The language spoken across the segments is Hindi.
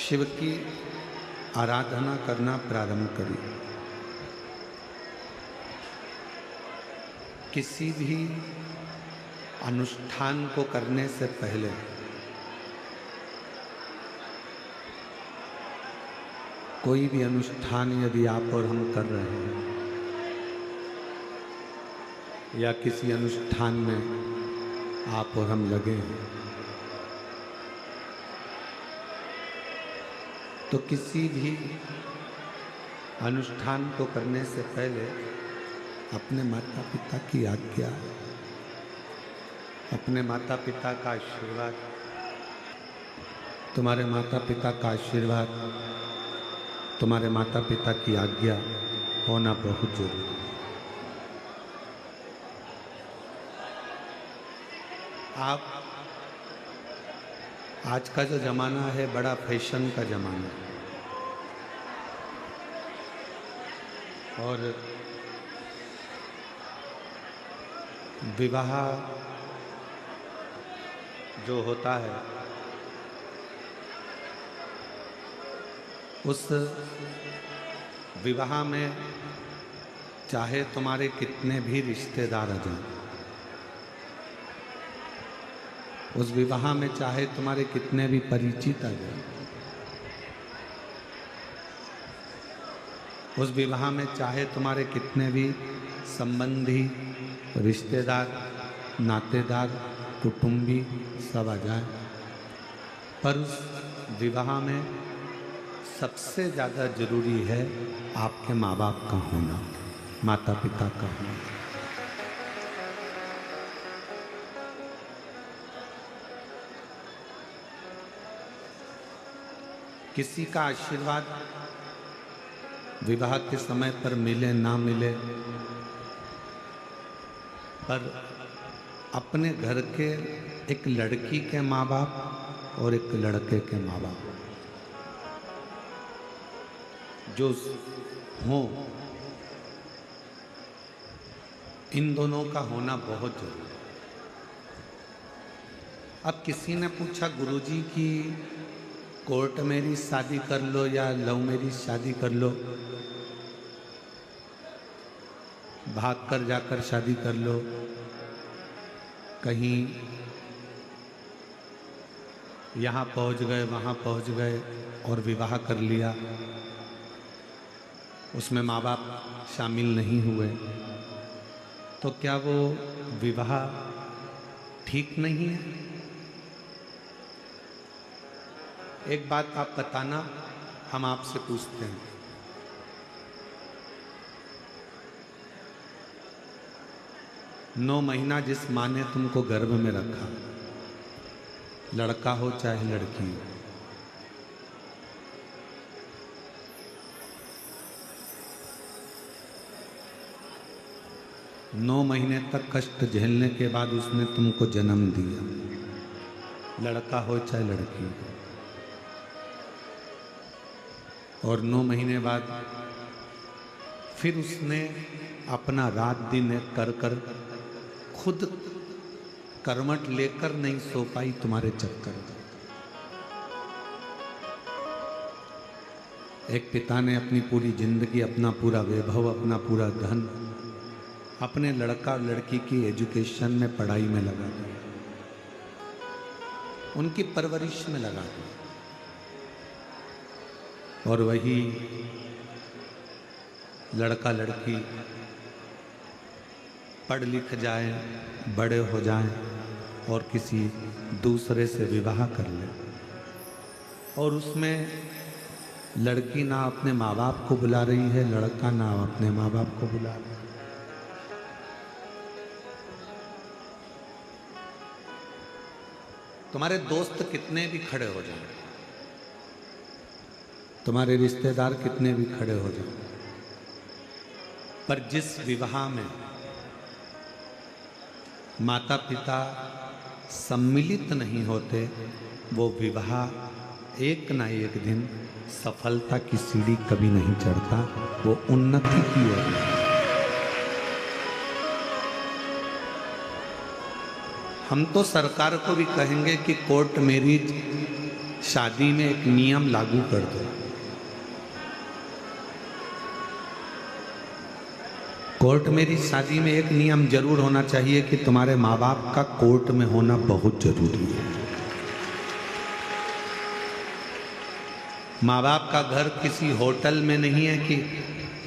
शिव की आराधना करना प्रारंभ करिए। किसी भी अनुष्ठान को करने से पहले कोई भी अनुष्ठान यदि आप और हम कर रहे हैं या किसी अनुष्ठान में आप और हम लगे हैं तो किसी भी अनुष्ठान को करने से पहले अपने माता पिता की आज्ञा, अपने माता पिता का आशीर्वाद, तुम्हारे माता पिता का आशीर्वाद, तुम्हारे माता पिता की आज्ञा होना बहुत जरूरी है। आप आज का जो जमाना है बड़ा फैशन का जमाना है और विवाह जो होता है उस विवाह में चाहे तुम्हारे कितने भी रिश्तेदार आ जाएं, उस विवाह में चाहे तुम्हारे कितने भी परिचित आ जाएं, उस विवाह में चाहे तुम्हारे कितने भी संबंधी, रिश्तेदार, नातेदार, कुटुंबी सब आ जाए, पर उस विवाह में सबसे ज़्यादा जरूरी है आपके माँ बाप का होना, माता पिता का होना। किसी का आशीर्वाद विवाह के समय पर मिले ना मिले, पर अपने घर के एक लड़की के माँ बाप और एक लड़के के माँ बाप जो हों, इन दोनों का होना बहुत जरूरी है। अब किसी ने पूछा गुरुजी की कोर्ट मैरिज शादी कर लो या लव मैरिज शादी कर लो, भाग कर जाकर शादी कर लो, कहीं यहाँ पहुँच गए वहाँ पहुँच गए और विवाह कर लिया, उसमें माँ बाप शामिल नहीं हुए, तो क्या वो विवाह ठीक नहीं है? एक बात आप बताना, हम आपसे पूछते हैं, 9 महीना जिस माँ ने तुमको गर्भ में रखा, लड़का हो चाहे लड़की हो, नौ महीने तक कष्ट झेलने के बाद उसने तुमको जन्म दिया, लड़का हो चाहे लड़की हो, और 9 महीने बाद फिर उसने अपना रात दिन एक कर कर खुद करवट लेकर नहीं सो पाई तुम्हारे चक्कर में। एक पिता ने अपनी पूरी जिंदगी, अपना पूरा वैभव, अपना पूरा धन अपने लड़का लड़की की एजुकेशन में, पढ़ाई में लगा दिया, उनकी परवरिश में लगा दिया, और वही लड़का लड़की पढ़ लिख जाए, बड़े हो जाएं और किसी दूसरे से विवाह कर ले, और उसमें लड़की ना अपने माँ बाप को बुला रही है, लड़का ना अपने माँ बाप को बुला रहा है। तुम्हारे दोस्त कितने भी खड़े हो जाएं, तुम्हारे रिश्तेदार कितने भी खड़े हो जाएं, पर जिस विवाह में माता पिता सम्मिलित नहीं होते, वो विवाह एक ना एक दिन सफलता की सीढ़ी कभी नहीं चढ़ता, वो उन्नति की ओर। हम तो सरकार को भी कहेंगे कि कोर्ट मैरिज शादी में एक नियम लागू कर दो। कोर्ट मेरी शादी में एक नियम जरूर होना चाहिए कि तुम्हारे माँ बाप का कोर्ट में होना बहुत जरूरी है। माँ बाप का घर किसी होटल में नहीं है कि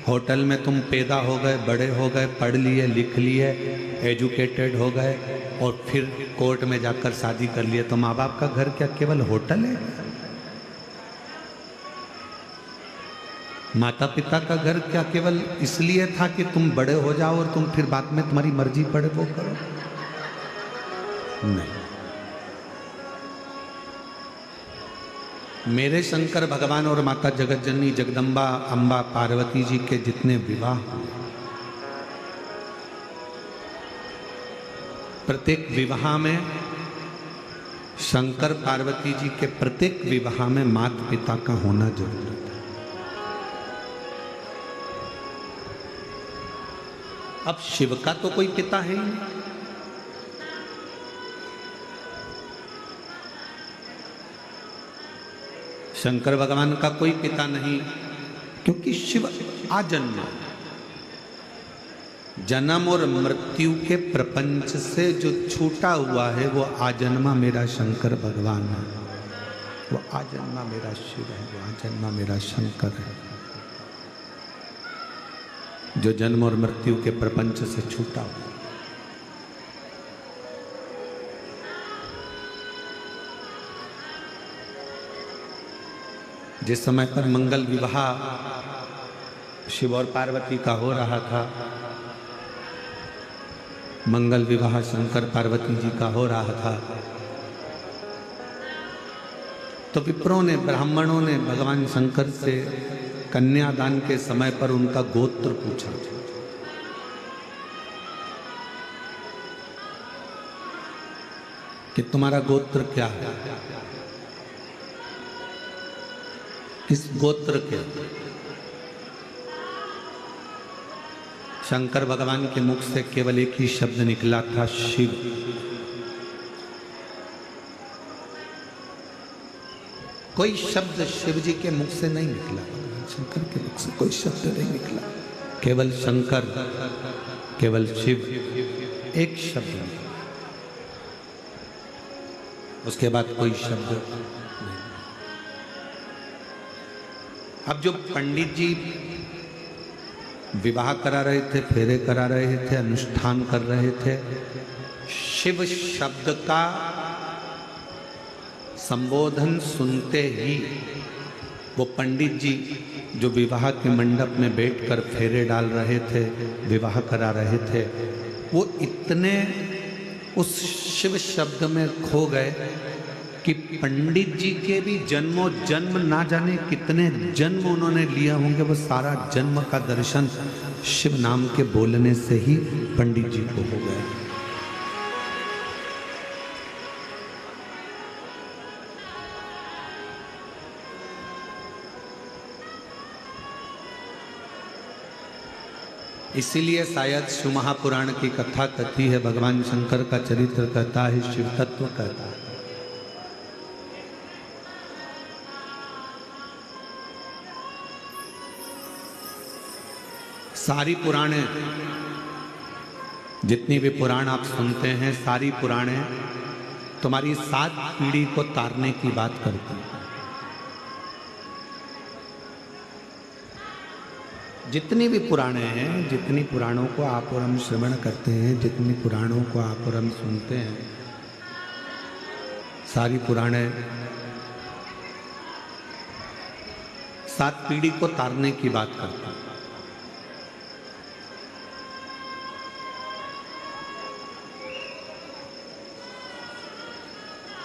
होटल में तुम पैदा हो गए, बड़े हो गए, पढ़ लिए, लिख लिए, एजुकेटेड हो गए और फिर कोर्ट में जाकर शादी कर लिए। तो माँ बाप का घर क्या केवल होटल है? माता पिता का घर क्या केवल इसलिए था कि तुम बड़े हो जाओ और तुम फिर बाद में तुम्हारी मर्जी पड़े वो करो? नहीं। मेरे शंकर भगवान और माता जगत जननी जगदम्बा अम्बा पार्वती जी के जितने विवाह, प्रत्येक विवाह में शंकर पार्वती जी के प्रत्येक विवाह में माता पिता का होना जरूरी था। अब शिव का तो कोई पिता है ही नहीं। शंकर भगवान का कोई पिता नहीं, क्योंकि शिव आजन्मा, जन्म और मृत्यु के प्रपंच से जो छूटा हुआ है वो आजन्मा मेरा शंकर भगवान है, वो आजन्मा मेरा शिव है, वो आजन्मा मेरा शंकर है, जो जन्म और मृत्यु के प्रपंच से छूटा हुआ। जिस समय पर मंगल विवाह शिव और पार्वती का हो रहा था, मंगल विवाह शंकर पार्वती जी का हो रहा था, तो विप्रों ने, ब्राह्मणों ने भगवान शंकर से कन्यादान के समय पर उनका गोत्र पूछा। कि तुम्हारा गोत्र क्या है, किस गोत्र के? शंकर भगवान के मुख से केवल एक ही शब्द निकला था, शिव। कोई शब्द शिव जी के मुख से नहीं निकला, शंकर के मुख से कोई शब्द नहीं निकला, केवल शंकर, केवल शिव, एक शब्द नहीं। उसके बाद कोई शब्द नहीं। अब जो पंडित जी विवाह करा रहे थे, फेरे करा रहे थे, अनुष्ठान कर रहे थे, शिव शब्द का संबोधन सुनते ही वो पंडित जी जो विवाह के मंडप में बैठकर फेरे डाल रहे थे, विवाह करा रहे थे, वो इतने उस शिव शब्द में खो गए कि पंडित जी के भी जन्मों जन्म ना जाने कितने जन्म उन्होंने लिया होंगे, वो सारा जन्म का दर्शन शिव नाम के बोलने से ही पंडित जी को हो गया। इसीलिए शायद शिव महापुराण की कथा कथी है, भगवान शंकर का चरित्र कहता है, शिव तत्व कहता है। सारी पुराणे, जितनी भी पुराण आप सुनते हैं, सारी पुराणे तुम्हारी 7 पीढ़ी को तारने की बात करती हैं। जितनी भी पुराणे हैं, जितनी पुराणों को आप और हम श्रवण करते हैं, जितनी पुराणों को आप और हम सुनते हैं, सारी पुराणे 7 पीढ़ी को तारने की बात करती हैं।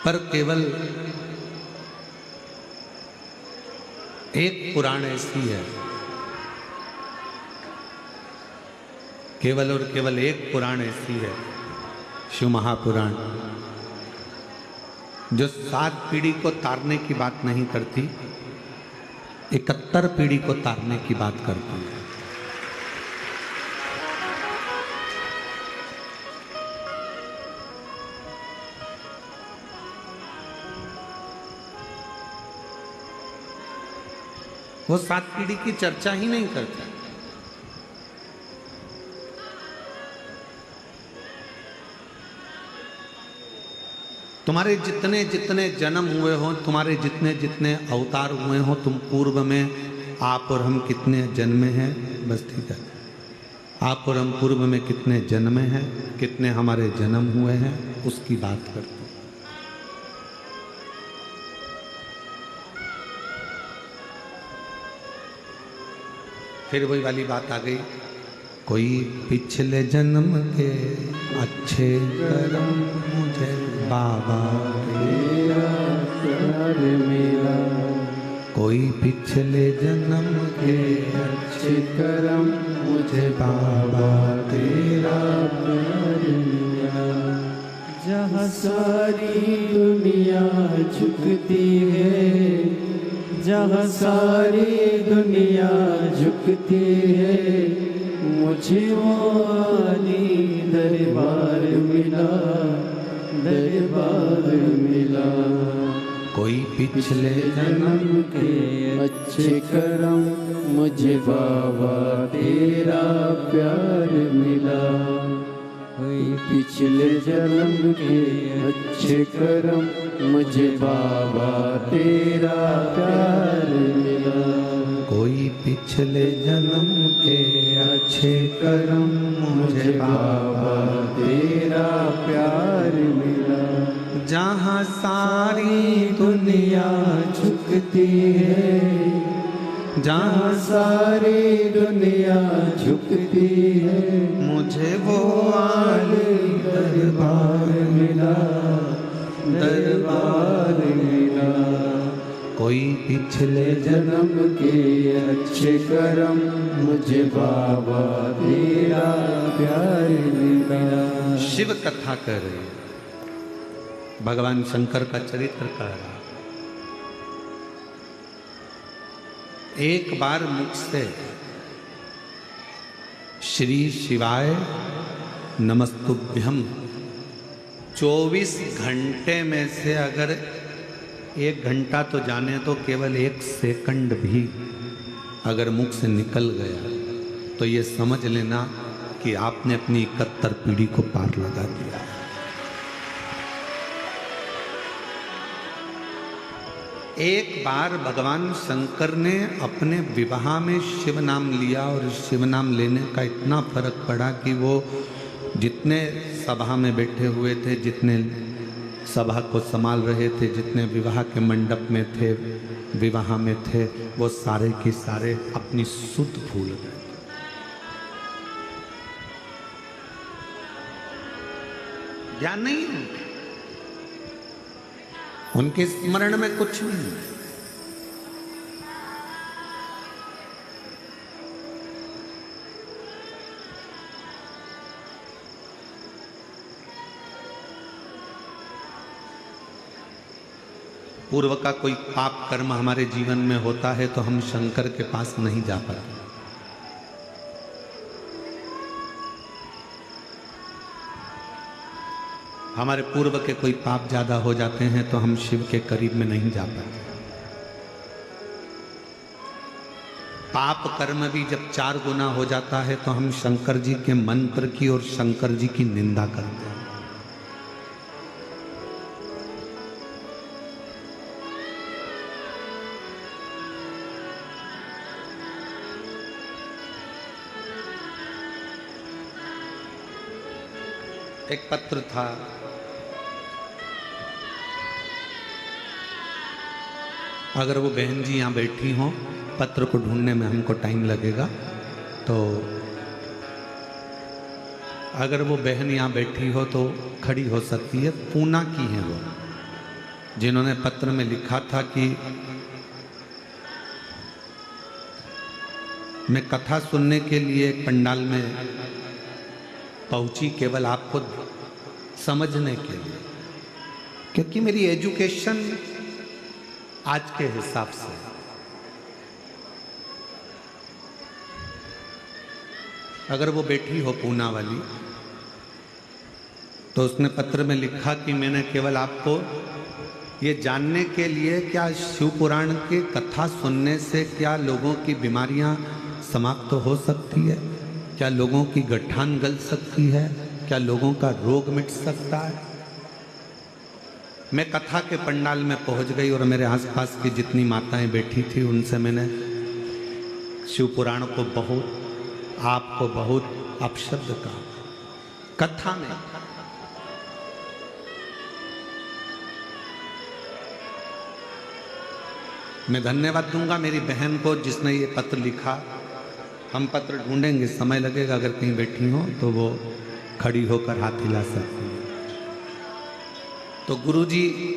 पर केवल एक पुराण ऐसी है, केवल और केवल एक पुराण ऐसी है, शिव महापुराण, जो 7 पीढ़ी को तारने की बात नहीं करती, 71 पीढ़ी को तारने की बात करती है। वो 7 पीढ़ी की चर्चा ही नहीं करते। तुम्हारे जितने जितने जन्म हुए हो, तुम्हारे जितने जितने अवतार हुए हो, तुम पूर्व में आप और हम कितने जन्मे हैं, बस ठीक है। आप और हम पूर्व में कितने जन्मे हैं, कितने हमारे जन्म हुए हैं, उसकी बात करते हैं। फिर वही वाली बात आ गई, कोई पिछले जन्म के अच्छे कर्म मुझे बाबा तेरा प्यार मिला। कोई पिछले जन्म के अच्छे कर्म मुझे बाबा तेरा प्यार मिला। जहाँ सारी दुनिया झुकती है, जहाँ सारी दुनिया झुकती है, मुझे वो आली दरबार मिला, दरबार मिला। कोई पिछले जन्म के अच्छे कर्म मुझे बाबा तेरा प्यार मिला। कोई पिछले जन्म के अच्छे कर्म मुझे बाबा तेरा प्यार मिला। कोई पिछले जन्म के अच्छे कर्म मुझे बाबा तेरा प्यार मिला। जहाँ सारी दुनिया झुकती है, जहाँ सारी दुनिया झुकती है, मुझे वो आली दरबार मिला, दरबार मिला। कोई पिछले जन्म के अच्छे कर्म मुझे बाबा तेरा प्यार मिला। शिव कथा कर रहे, भगवान शंकर का चरित्र कह रहा। एक बार मुख से श्री शिवाय नमस्तुभ्यम 24 घंटे में से अगर 1 घंटा तो जाने तो केवल 1 सेकंड भी अगर मुख से निकल गया तो ये समझ लेना कि आपने अपनी 71 पीढ़ी को पार लगा दिया। एक बार भगवान शंकर ने अपने विवाह में शिव नाम लिया और शिव नाम लेने का इतना फर्क पड़ा कि वो जितने सभा में बैठे हुए थे, जितने सभा को संभाल रहे थे, जितने विवाह के मंडप में थे, विवाह में थे, वो सारे के सारे अपनी सुध भूल गए। ज्ञान नहीं है उनके स्मरण में, कुछ नहीं। पूर्व का कोई पाप कर्म हमारे जीवन में होता है तो हम शंकर के पास नहीं जा पाते। हमारे पूर्व के कोई पाप ज्यादा हो जाते हैं तो हम शिव के करीब में नहीं जा पाते। पाप कर्म भी जब 4 गुना हो जाता है तो हम शंकर जी के मंत्र की और शंकर जी की निंदा करते हैं। एक पत्र था, अगर वो बहन जी यहाँ बैठी हों, पत्र को ढूंढने में हमको टाइम लगेगा, तो अगर वो बहन यहाँ बैठी हो तो खड़ी हो सकती है। पूना की हैं वो, जिन्होंने पत्र में लिखा था कि मैं कथा सुनने के लिए एक पंडाल में पहुंची, केवल आपको समझने के लिए, क्योंकि मेरी एजुकेशन आज के हिसाब से अगर वो बैठी हो पूना वाली, तो उसने पत्र में लिखा कि मैंने केवल आपको ये जानने के लिए क्या शिव पुराण की कथा सुनने से क्या लोगों की बीमारियां समाप्त हो सकती है? क्या लोगों की गठान गल सकती है? क्या लोगों का रोग मिट सकता है? मैं कथा के पंडाल में पहुंच गई और मेरे आसपास की जितनी माताएं बैठी थी उनसे मैंने शिव पुराण को बहुत, आपको बहुत अपशब्द कहा कथा में। मैं धन्यवाद दूंगा मेरी बहन को जिसने ये पत्र लिखा। हम पत्र ढूंढेंगे, समय लगेगा, अगर कहीं बैठी हो तो वो खड़ी होकर हाथ हिला सकती है। तो गुरुजी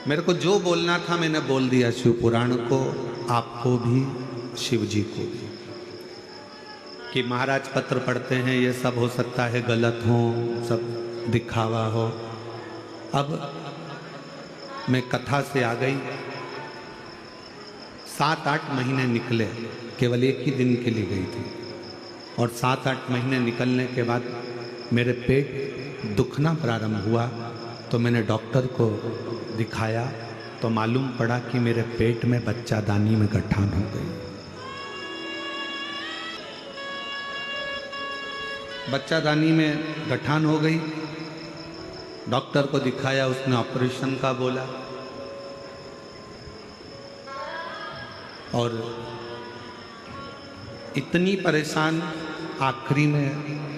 मेरे को जो बोलना था मैंने बोल दिया, शिव पुराण को, आपको भी, शिव जी को भी। कि महाराज पत्र पढ़ते हैं, ये सब हो सकता है गलत हो, सब दिखावा हो। अब मैं कथा से आ गई। 7-8 महीने निकले, केवल एक ही दिन के लिए गई थी, और 7-8 महीने निकलने के बाद मेरे पेट दुखना प्रारंभ हुआ। तो मैंने डॉक्टर को दिखाया तो मालूम पड़ा कि मेरे पेट में बच्चादानी में गठान हो गई। बच्चादानी में गठान हो गई। डॉक्टर को दिखाया, उसने ऑपरेशन का बोला, और इतनी परेशान आखिरी में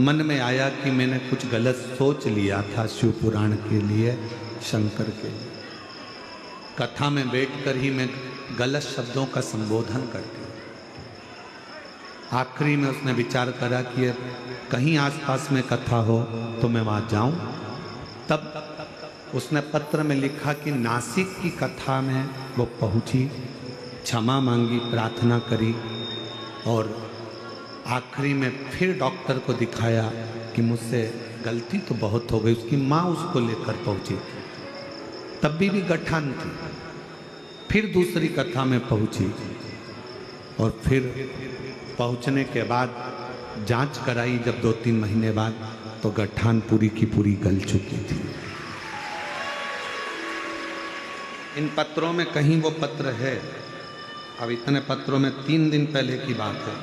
मन में आया कि मैंने कुछ गलत सोच लिया था शिव पुराण के लिए, शंकर के लिए। कथा में बैठकर ही मैं गलत शब्दों का संबोधन करती। आखिरी में उसने विचार करा कि कहीं आसपास में कथा हो तो मैं वहाँ जाऊं। तब उसने पत्र में लिखा कि नासिक की कथा में वो पहुंची, क्षमा मांगी, प्रार्थना करी, और आखिरी में फिर डॉक्टर को दिखाया कि मुझसे गलती तो बहुत हो गई। उसकी माँ उसको लेकर पहुंची, तब भी गठान थी। फिर दूसरी कथा में पहुंची, और फिर पहुंचने के बाद जांच कराई जब 2-3 महीने बाद, तो गठान पूरी की पूरी गल चुकी थी। इन पत्रों में कहीं वो पत्र है। अब इतने पत्रों में 3 दिन पहले की बात है।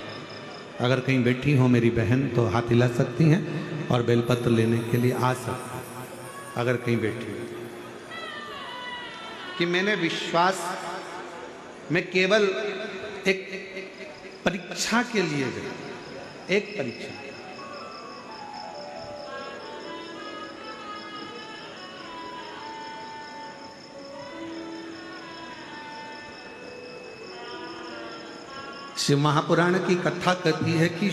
अगर कहीं बैठी हो मेरी बहन तो हाथ हिला सकती हैं और बेलपत्र लेने के लिए आ सकती, अगर कहीं बैठी हो। कि मैंने विश्वास में केवल एक परीक्षा के लिए गई, एक परीक्षा। शिव महापुराण की कथा कहती है कि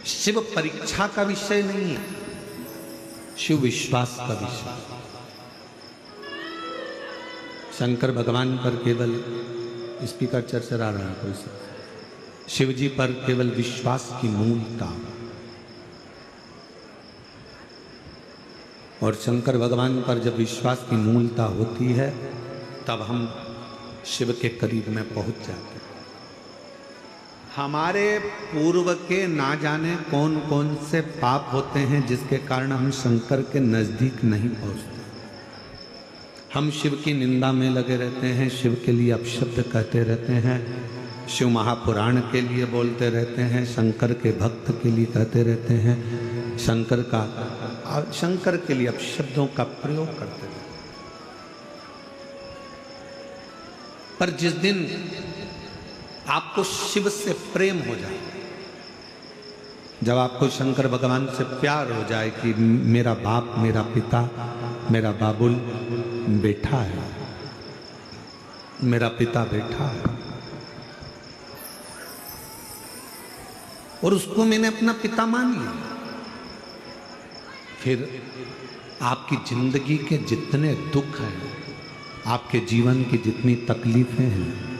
शिव परीक्षा का विषय नहीं है, शिव विश्वास का विषय। शंकर भगवान पर केवल स्पीकर चरचरा रहा है कोई सा, शिव जी पर केवल विश्वास की मूलता। और शंकर भगवान पर जब विश्वास की मूलता होती है तब हम शिव के करीब में पहुंच जाते हैं। हमारे पूर्व के ना जाने कौन कौन से पाप होते हैं जिसके कारण हम शंकर के नजदीक नहीं पहुंचते। हम शिव की निंदा में लगे रहते हैं, शिव के लिए अपशब्द कहते रहते हैं, शिव महापुराण के लिए बोलते रहते हैं, शंकर के भक्त के लिए कहते रहते हैं, शंकर के लिए अपशब्दों का प्रयोग करते रहते हैं। पर जिस दिन आपको शिव से प्रेम हो जाए, जब आपको शंकर भगवान से प्यार हो जाए कि मेरा बाप, मेरा पिता, मेरा बाबुल बैठा है, मेरा पिता बैठा है, और उसको मैंने अपना पिता मान लिया, फिर आपकी जिंदगी के जितने दुख हैं, आपके जीवन की जितनी तकलीफें हैं,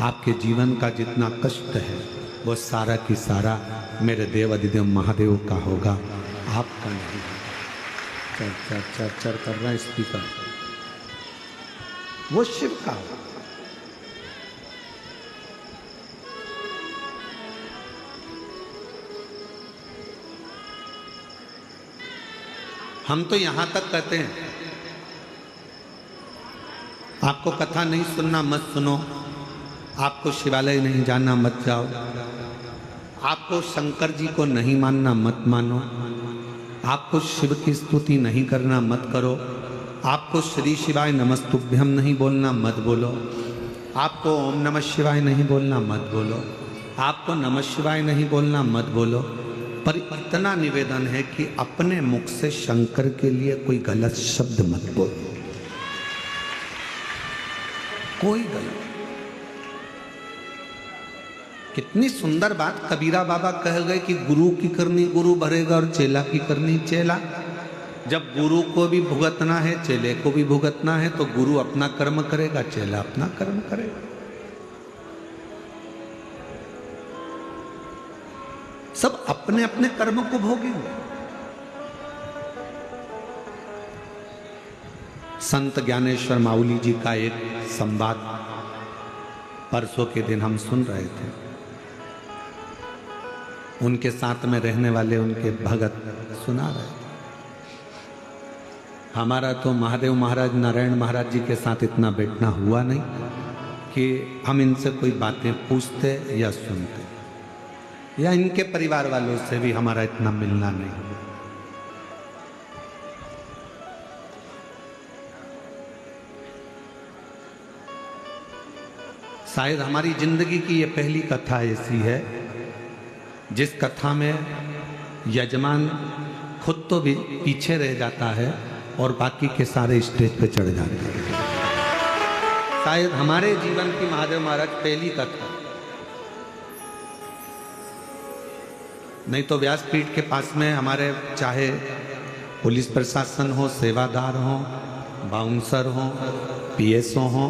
आपके जीवन का जितना कष्ट है, वो सारा की सारा मेरे देव अधिदेव महादेव का होगा, आपका नहीं। चर चर चर चर कर रहा है स्पीकर, वो शिव का होगा। हम तो यहां तक कहते हैं, आपको कथा नहीं सुनना मत सुनो, आपको शिवालय नहीं जाना मत जाओ, आपको शंकर जी को नहीं मानना मत मानो, आपको शिव की स्तुति नहीं करना मत करो, आपको श्री शिवाय नमस्तुभ्यम नहीं बोलना मत बोलो, आपको ओम नमः शिवाय नहीं बोलना मत बोलो, आपको नमः शिवाय नहीं बोलना मत बोलो। पर इतना निवेदन है कि अपने मुख से शंकर के लिए कोई गलत शब्द मत बोलो, कोई गलत। कितनी सुंदर बात कबीरा बाबा कह गए कि गुरु की करनी गुरु भरेगा और चेला की करनी चेला। जब गुरु को भी भुगतना है, चेले को भी भुगतना है, तो गुरु अपना कर्म करेगा, चेला अपना कर्म करेगा। सब अपने अपने कर्म को भोगेंगे। संत ज्ञानेश्वर माउली जी का एक संवाद परसों के दिन हम सुन रहे थे। उनके साथ में रहने वाले उनके भगत सुना रहे थे। हमारा तो महादेव महाराज, नारायण महाराज जी के साथ इतना बैठना हुआ नहीं कि हम इनसे कोई बातें पूछते या सुनते, या इनके परिवार वालों से भी हमारा इतना मिलना नहीं। शायद हमारी जिंदगी की ये पहली कथा ऐसी है जिस कथा में यजमान खुद तो भी पीछे रह जाता है और बाकी के सारे स्टेज पे चढ़ जाते हैं। शायद हमारे जीवन की महादेव महाराज पहली कथा। नहीं तो व्यासपीठ के पास में हमारे चाहे पुलिस प्रशासन हो, सेवादार हो, बाउंसर हो, पीएसओ हो,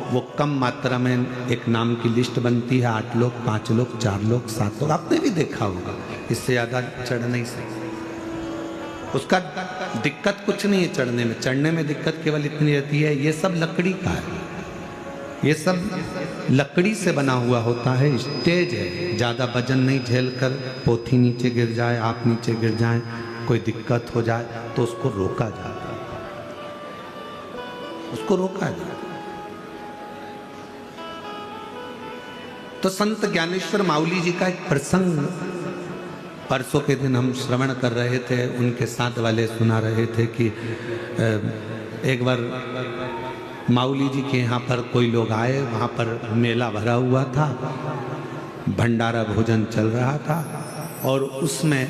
वो कम मात्रा में एक नाम की लिस्ट बनती है, 8 लोग, 5 लोग, 4 लोग, 7 लोग, आपने भी देखा होगा। इससे ज़्यादा चढ़ नहीं सकते। उसका दिक्कत कुछ नहीं है चढ़ने में, चढ़ने में दिक्कत केवल इतनी रहती है, ये सब लकड़ी का है, ये सब लकड़ी से बना हुआ होता है, स्टेज है। ज़्यादा वजन नहीं झेल कर पोथी नीचे गिर जाए, आप नीचे गिर जाए, कोई दिक्कत हो जाए तो उसको रोका जाता है, उसको रोका जाता है। तो संत ज्ञानेश्वर माउली जी का एक प्रसंग परसों के दिन हम श्रवण कर रहे थे, उनके साथ वाले सुना रहे थे कि एक बार माउली जी के यहाँ पर कोई लोग आए, वहाँ पर मेला भरा हुआ था, भंडारा भोजन चल रहा था और उसमें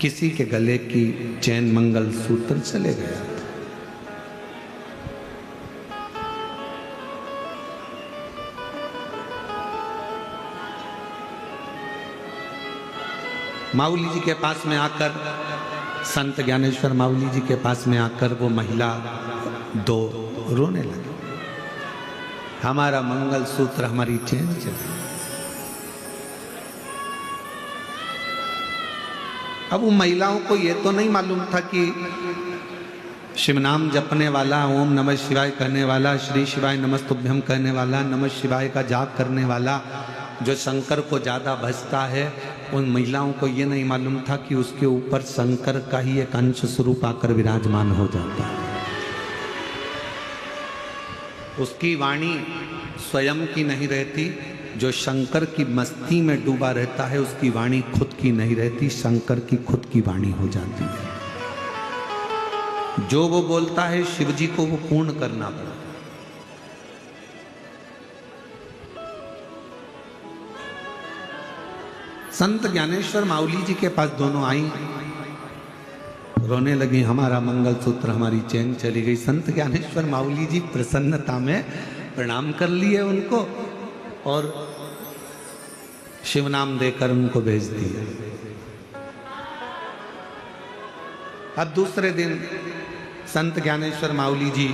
किसी के गले की चैन मंगल सूत्र चले गया। माउली जी के पास में आकर, संत ज्ञानेश्वर माउली जी के पास में आकर वो महिला 2 रोने लगी, हमारा मंगल सूत्र, हमारी चैन चली। अब उन महिलाओं को ये तो नहीं मालूम था कि शिव नाम जपने वाला, ओम नमः शिवाय कहने वाला, श्री शिवाय नमस्तुभ्यम कहने वाला, नमः शिवाय का जाप करने वाला, जो शंकर को ज़्यादा भजता है, उन महिलाओं को ये नहीं मालूम था कि उसके ऊपर शंकर का ही एक अंश स्वरूप आकर विराजमान हो जाता है। उसकी वाणी स्वयं की नहीं रहती, जो शंकर की मस्ती में डूबा रहता है उसकी वाणी खुद की नहीं रहती, शंकर की खुद की वाणी हो जाती है। जो वो बोलता है शिव जी को वो पूर्ण करना पड़ता है। संत ज्ञानेश्वर माउली जी के पास दोनों आई, रोने लगी, हमारा मंगल सूत्र, हमारी चैन चली गई। संत ज्ञानेश्वर माउली जी प्रसन्नता में प्रणाम कर लिए उनको और शिव नाम देकर उनको भेज दिया। अब दूसरे दिन संत ज्ञानेश्वर माउली जी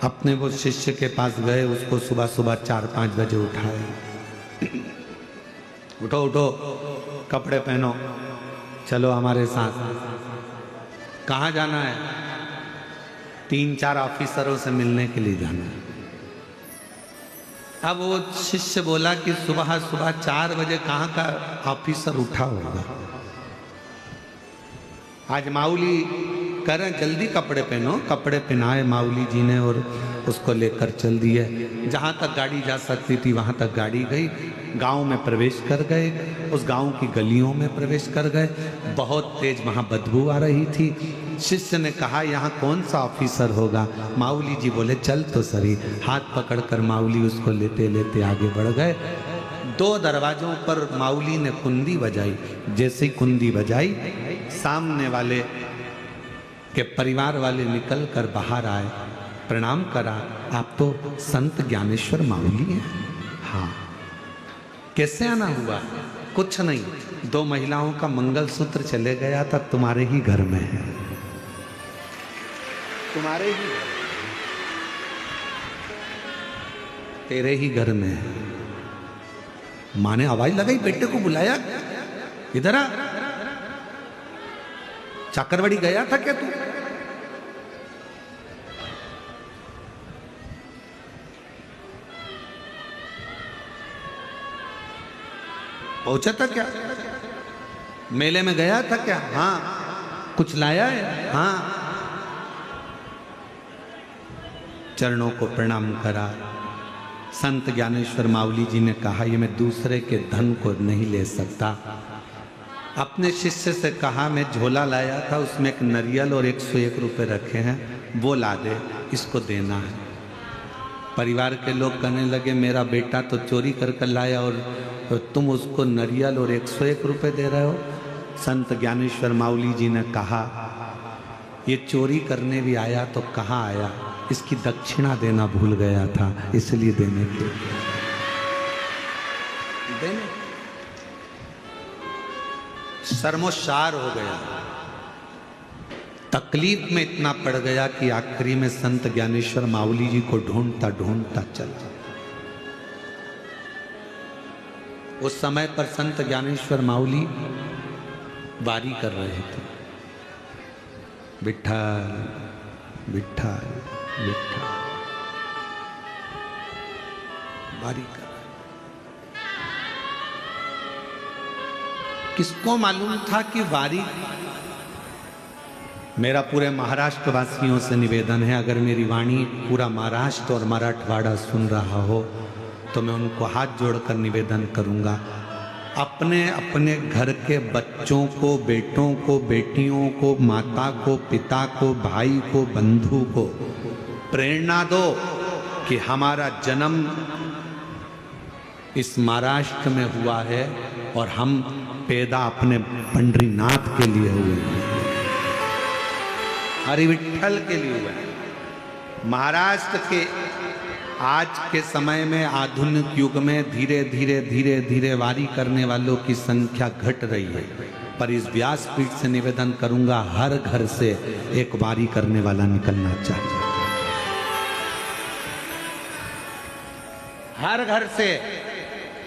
अपने वो शिष्य के पास गए, उसको सुबह सुबह 4-5 बजे उठाए, उठो उठो, कपड़े पहनो, चलो हमारे साथ। कहाँ जाना है? 3-4 ऑफिसरों से मिलने के लिए जाना है। अब वो शिष्य बोला कि सुबह सुबह 4 बजे कहाँ का ऑफिसर उठा होगा। आज माउली कह रहे हैं जल्दी कपड़े पहनो। कपड़े पहनाए माऊली जी ने और उसको लेकर चल दिए। जहाँ तक गाड़ी जा सकती थी वहाँ तक गाड़ी गई। गांव में प्रवेश कर गए, उस गांव की गलियों में प्रवेश कर गए। बहुत तेज वहाँ बदबू आ रही थी। शिष्य ने कहा यहाँ कौन सा ऑफिसर होगा। माऊली जी बोले चल तो सही। हाथ पकड़कर माऊली उसको लेते लेते आगे बढ़ गए। 2 दरवाजों पर माऊली ने कुंडी बजाई। जैसे ही कुंडी बजाई, सामने वाले के परिवार वाले निकल कर बाहर आए, प्रणाम करा। आप तो संत ज्ञानेश्वर माऊली हैं? हाँ। कैसे आना हुआ? कुछ नहीं, 2 महिलाओं का मंगलसूत्र चले गया था, तुम्हारे ही घर में है। तुम्हारे ही, तेरे ही घर में है। माँ ने आवाज लगाई, बेटे को बुलाया, इधर आ। चाकरवाड़ी गया था क्या तू? पहुंचा था क्या? मेले में गया था क्या? हाँ। कुछ लाया है? हाँ। चरणों को प्रणाम करा। संत ज्ञानेश्वर माऊली जी ने कहा ये मैं दूसरे के धन को नहीं ले सकता। अपने शिष्य से कहा मैं झोला लाया था, उसमें एक नरियल और 101 रुपये रखे हैं, वो ला दे, इसको देना है। परिवार के लोग कहने लगे मेरा बेटा तो चोरी कर लाया और तुम उसको नरियल और 101 रुपये दे रहे हो। संत ज्ञानेश्वर माऊली जी ने कहा ये चोरी करने भी आया तो कहाँ आया, इसकी दक्षिणा देना भूल गया था, इसलिए देने के देने शर्मोशार हो गया। तकलीफ में इतना पड़ गया कि आखिरी में संत ज्ञानेश्वर माऊली जी को ढूंढता ढूंढता चला। उस समय पर संत ज्ञानेश्वर माऊली वारी कर रहे थे। विठ्ठल विठ्ठल विठ्ठल वारी कर। किसको मालूम था कि वारी, मेरा पूरे महाराष्ट्र वासियों से निवेदन है, अगर मेरी वाणी पूरा महाराष्ट्र और मराठवाड़ा सुन रहा हो तो मैं उनको हाथ जोड़कर निवेदन करूंगा, अपने अपने घर के बच्चों को, बेटों को, बेटियों को, माता को, पिता को, भाई को, बंधु को प्रेरणा दो कि हमारा जन्म इस महाराष्ट्र में हुआ है और हम पैदा अपने पंडरीनाथ के लिए हुए हैं, हरि विठ्ठल के लिए हुए हैं। महाराष्ट्र के आज के समय में, आधुनिक युग में धीरे धीरे धीरे धीरे वारी करने वालों की संख्या घट रही है, पर इस व्यासपीठ से निवेदन करूंगा हर घर से एक वारी करने वाला निकलना चाहिए। हर घर से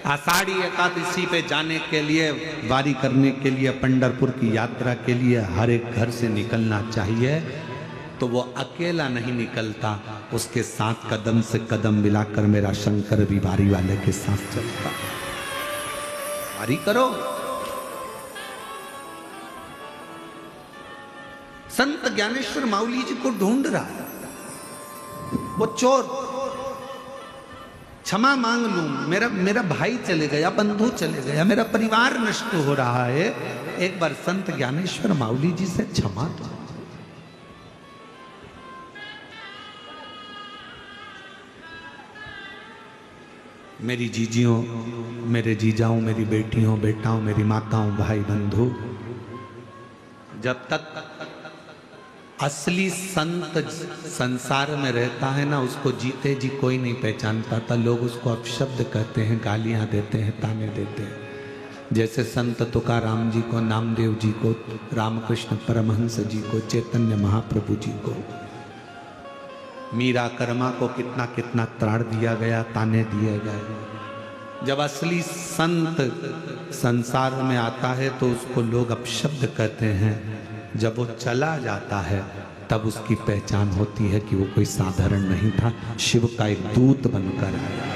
आषाढ़ी एकादशी पे जाने के लिए, वारी करने के लिए, पंढरपुर की यात्रा के लिए हर एक घर से निकलना चाहिए। तो वो अकेला नहीं निकलता, उसके साथ कदम से कदम मिलाकर मेरा शंकर भी वारी वाले के साथ चलता। वारी करो। संत ज्ञानेश्वर माऊली जी को ढूंढ रहा है, वो चोर, क्षमा मांग लूं, मेरा भाई चले गया, बंधु चले गया, मेरा परिवार नष्ट हो रहा है, एक बार संत ज्ञानेश्वर माऊली जी से क्षमा दो। मेरी जीजियों, मेरे जीजाओं, मेरी बेटियों, बेटाओं, मेरी माताओं, भाई बंधु, जब तक असली संत संसार में रहता है ना, उसको जीते जी कोई नहीं पहचान पाता। लोग उसको अपशब्द कहते हैं, गालियां देते हैं, ताने देते हैं। जैसे संत तुकाराम जी को, नामदेव जी को, रामकृष्ण परमहंस जी को, चैतन्य महाप्रभु जी को, मीरा कर्मा को कितना कितना त्राण दिया गया, ताने दिए गए। जब असली संत संसार में आता है तो उसको लोग अपशब्द कहते हैं। जब वो चला जाता है तब उसकी पहचान होती है कि वो कोई साधारण नहीं था, शिव का एक दूत बनकर आया।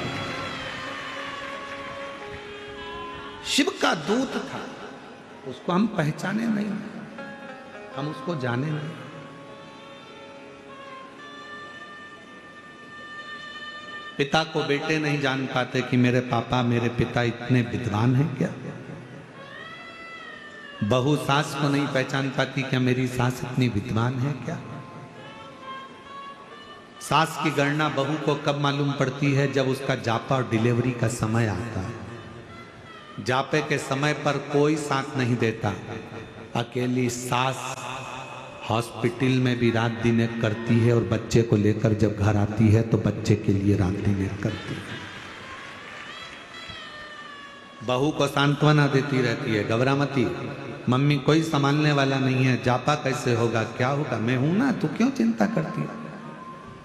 शिव का दूत था, उसको हम पहचाने नहीं, हम उसको जाने नहीं। पिता को बेटे नहीं जान पाते कि मेरे पापा मेरे पिता इतने विद्वान हैं क्या। बहू सास को नहीं पहचान पाती क्या मेरी सास इतनी विद्वान है क्या। सास की गणना बहू को कब मालूम पड़ती है, जब उसका जापा और डिलीवरी का समय आता है। जापे के समय पर कोई साथ नहीं देता, अकेली सास हॉस्पिटल में भी रात दिन एक करती है और बच्चे को लेकर जब घर आती है तो बच्चे के लिए रात दिन एक करती है। बहू को सांत्वना देती रहती है, घबरा मती मम्मी, कोई संभालने वाला नहीं है, जापा कैसे होगा, क्या होगा, मैं हूं ना, तू क्यों चिंता करती है।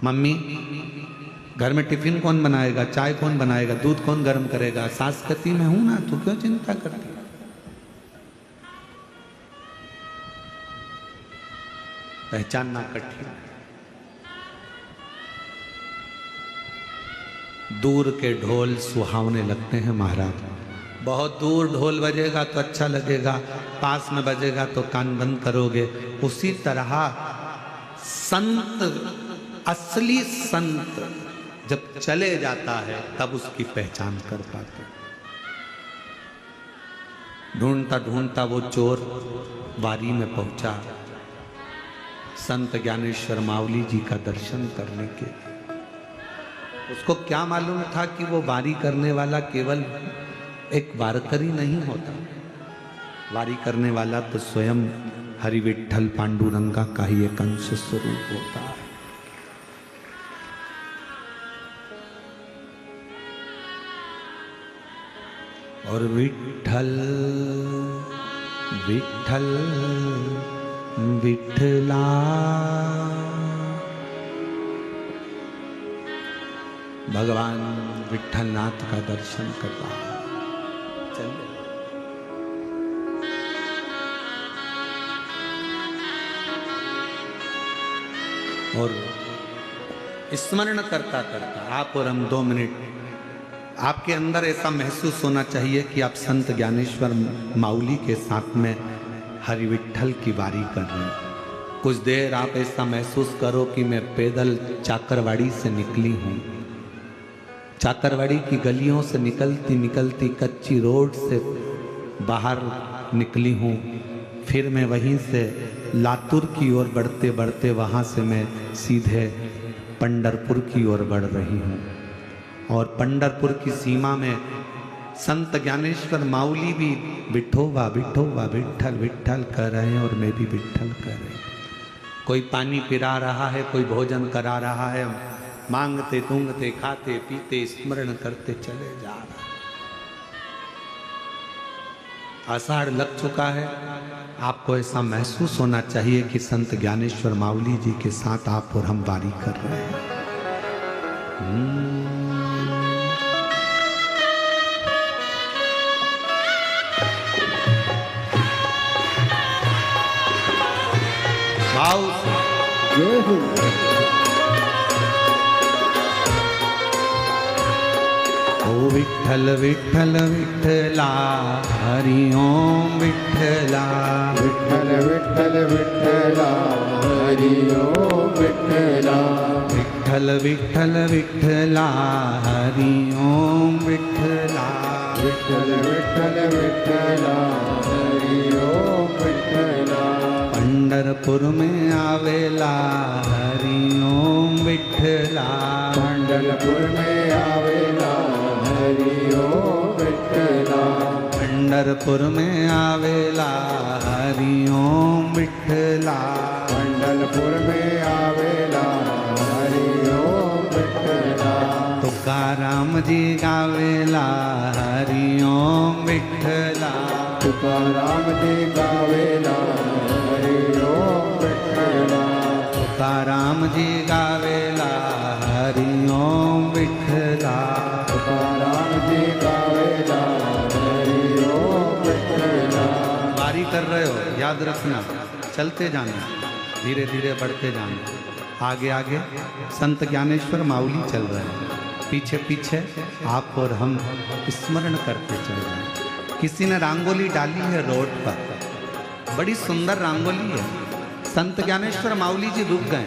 मम्मी घर में टिफिन कौन बनाएगा, चाय कौन बनाएगा, दूध कौन गर्म करेगा। सास कहती मैं हूं ना, तू क्यों चिंता करती। पहचानना कठिन। दूर के ढोल सुहावने लगते हैं महाराज। बहुत दूर ढोल बजेगा तो अच्छा लगेगा, पास में बजेगा तो कान बंद करोगे। उसी तरह संत, असली संत जब चले जाता है तब उसकी पहचान कर पाते। ढूंढता ढूंढता वो चोर वारी में पहुंचा संत ज्ञानेश्वर मावली जी का दर्शन करने के। उसको क्या मालूम था कि वो वारी करने वाला केवल एक वारकरी नहीं होता, वारी करने वाला तो स्वयं हरि विठ्ठल पांडुरंगा का ही एक अंश स्वरूप होता है। और विठ्ठल विठ्ठल विठ्ठला भगवान विठ्ठलनाथ का दर्शन कर रहा है। चलिए और स्मरण करता करता आप और हम 2 मिनट, आपके अंदर ऐसा महसूस होना चाहिए कि आप संत ज्ञानेश्वर माउली के साथ में हरि विठ्ठल की वारी कर रहे हैं। कुछ देर आप ऐसा महसूस करो कि मैं पैदल चाकरवाड़ी से निकली हूँ। चाकरवाड़ी की गलियों से निकलती निकलती कच्ची रोड से बाहर निकली हूँ। फिर मैं वहीं से लातूर की ओर बढ़ते बढ़ते वहाँ से मैं सीधे पंढरपुर की ओर बढ़ रही हूँ। और पंढरपुर की सीमा में संत ज्ञानेश्वर माउली भी विठोबा विठोबा विठ्ठल विठ्ठल कर रहे हैं और मैं भी विठ्ठल कर रहे हैं। कोई पानी पिला रहा है, कोई भोजन करा रहा है, मांगते तूंगते खाते पीते स्मरण करते चले जा रहा है। आषाढ़ लग चुका है, आपको ऐसा महसूस होना चाहिए कि संत ज्ञानेश्वर माउली जी के साथ आप और हम वारी कर रहे हैं। भाव जय हो। ओ विठ्ठल विठ्ठल विठ्ठला हरि ओम विठ्ठला विठ्ठल विठ्ठल विठ्ठला हरि ओम विठ्ठला विठ्ठल विठ्ठल विठ्ठला हरि ओम विठ्ठला विठ्ठल विठ्ठल विठ्ठला हरि ओम विठ्ठला पंढरपुर में आवेला हरि ओम विठ्ठला पंढरपुर में आवेला हरि ओम विठ्ठला पंढरपुर में आवेला हरि ओम विठ्ठला पंढरपुर में आवेला हरि ओम विठ्ठला तुकाराम जी गावेला हरि ओम विठ्ठला तुकाराम जी गावेला हरि ओम विठ्ठला तुकाराम जी गावेला हरि ओम विठ्ठला तुकाराम जी गावेला हरि ओम विठ्ठला वारी कर रहे हो, याद रखना, चलते जाना, धीरे धीरे बढ़ते जाना। आगे आगे संत ज्ञानेश्वर माउली चल रहे हैं, पीछे पीछे आप और हम स्मरण करते चल रहे हैं। किसी ने रंगोली डाली है रोड पर, बड़ी सुंदर रंगोली है। संत ज्ञानेश्वर माउली जी रुक गए,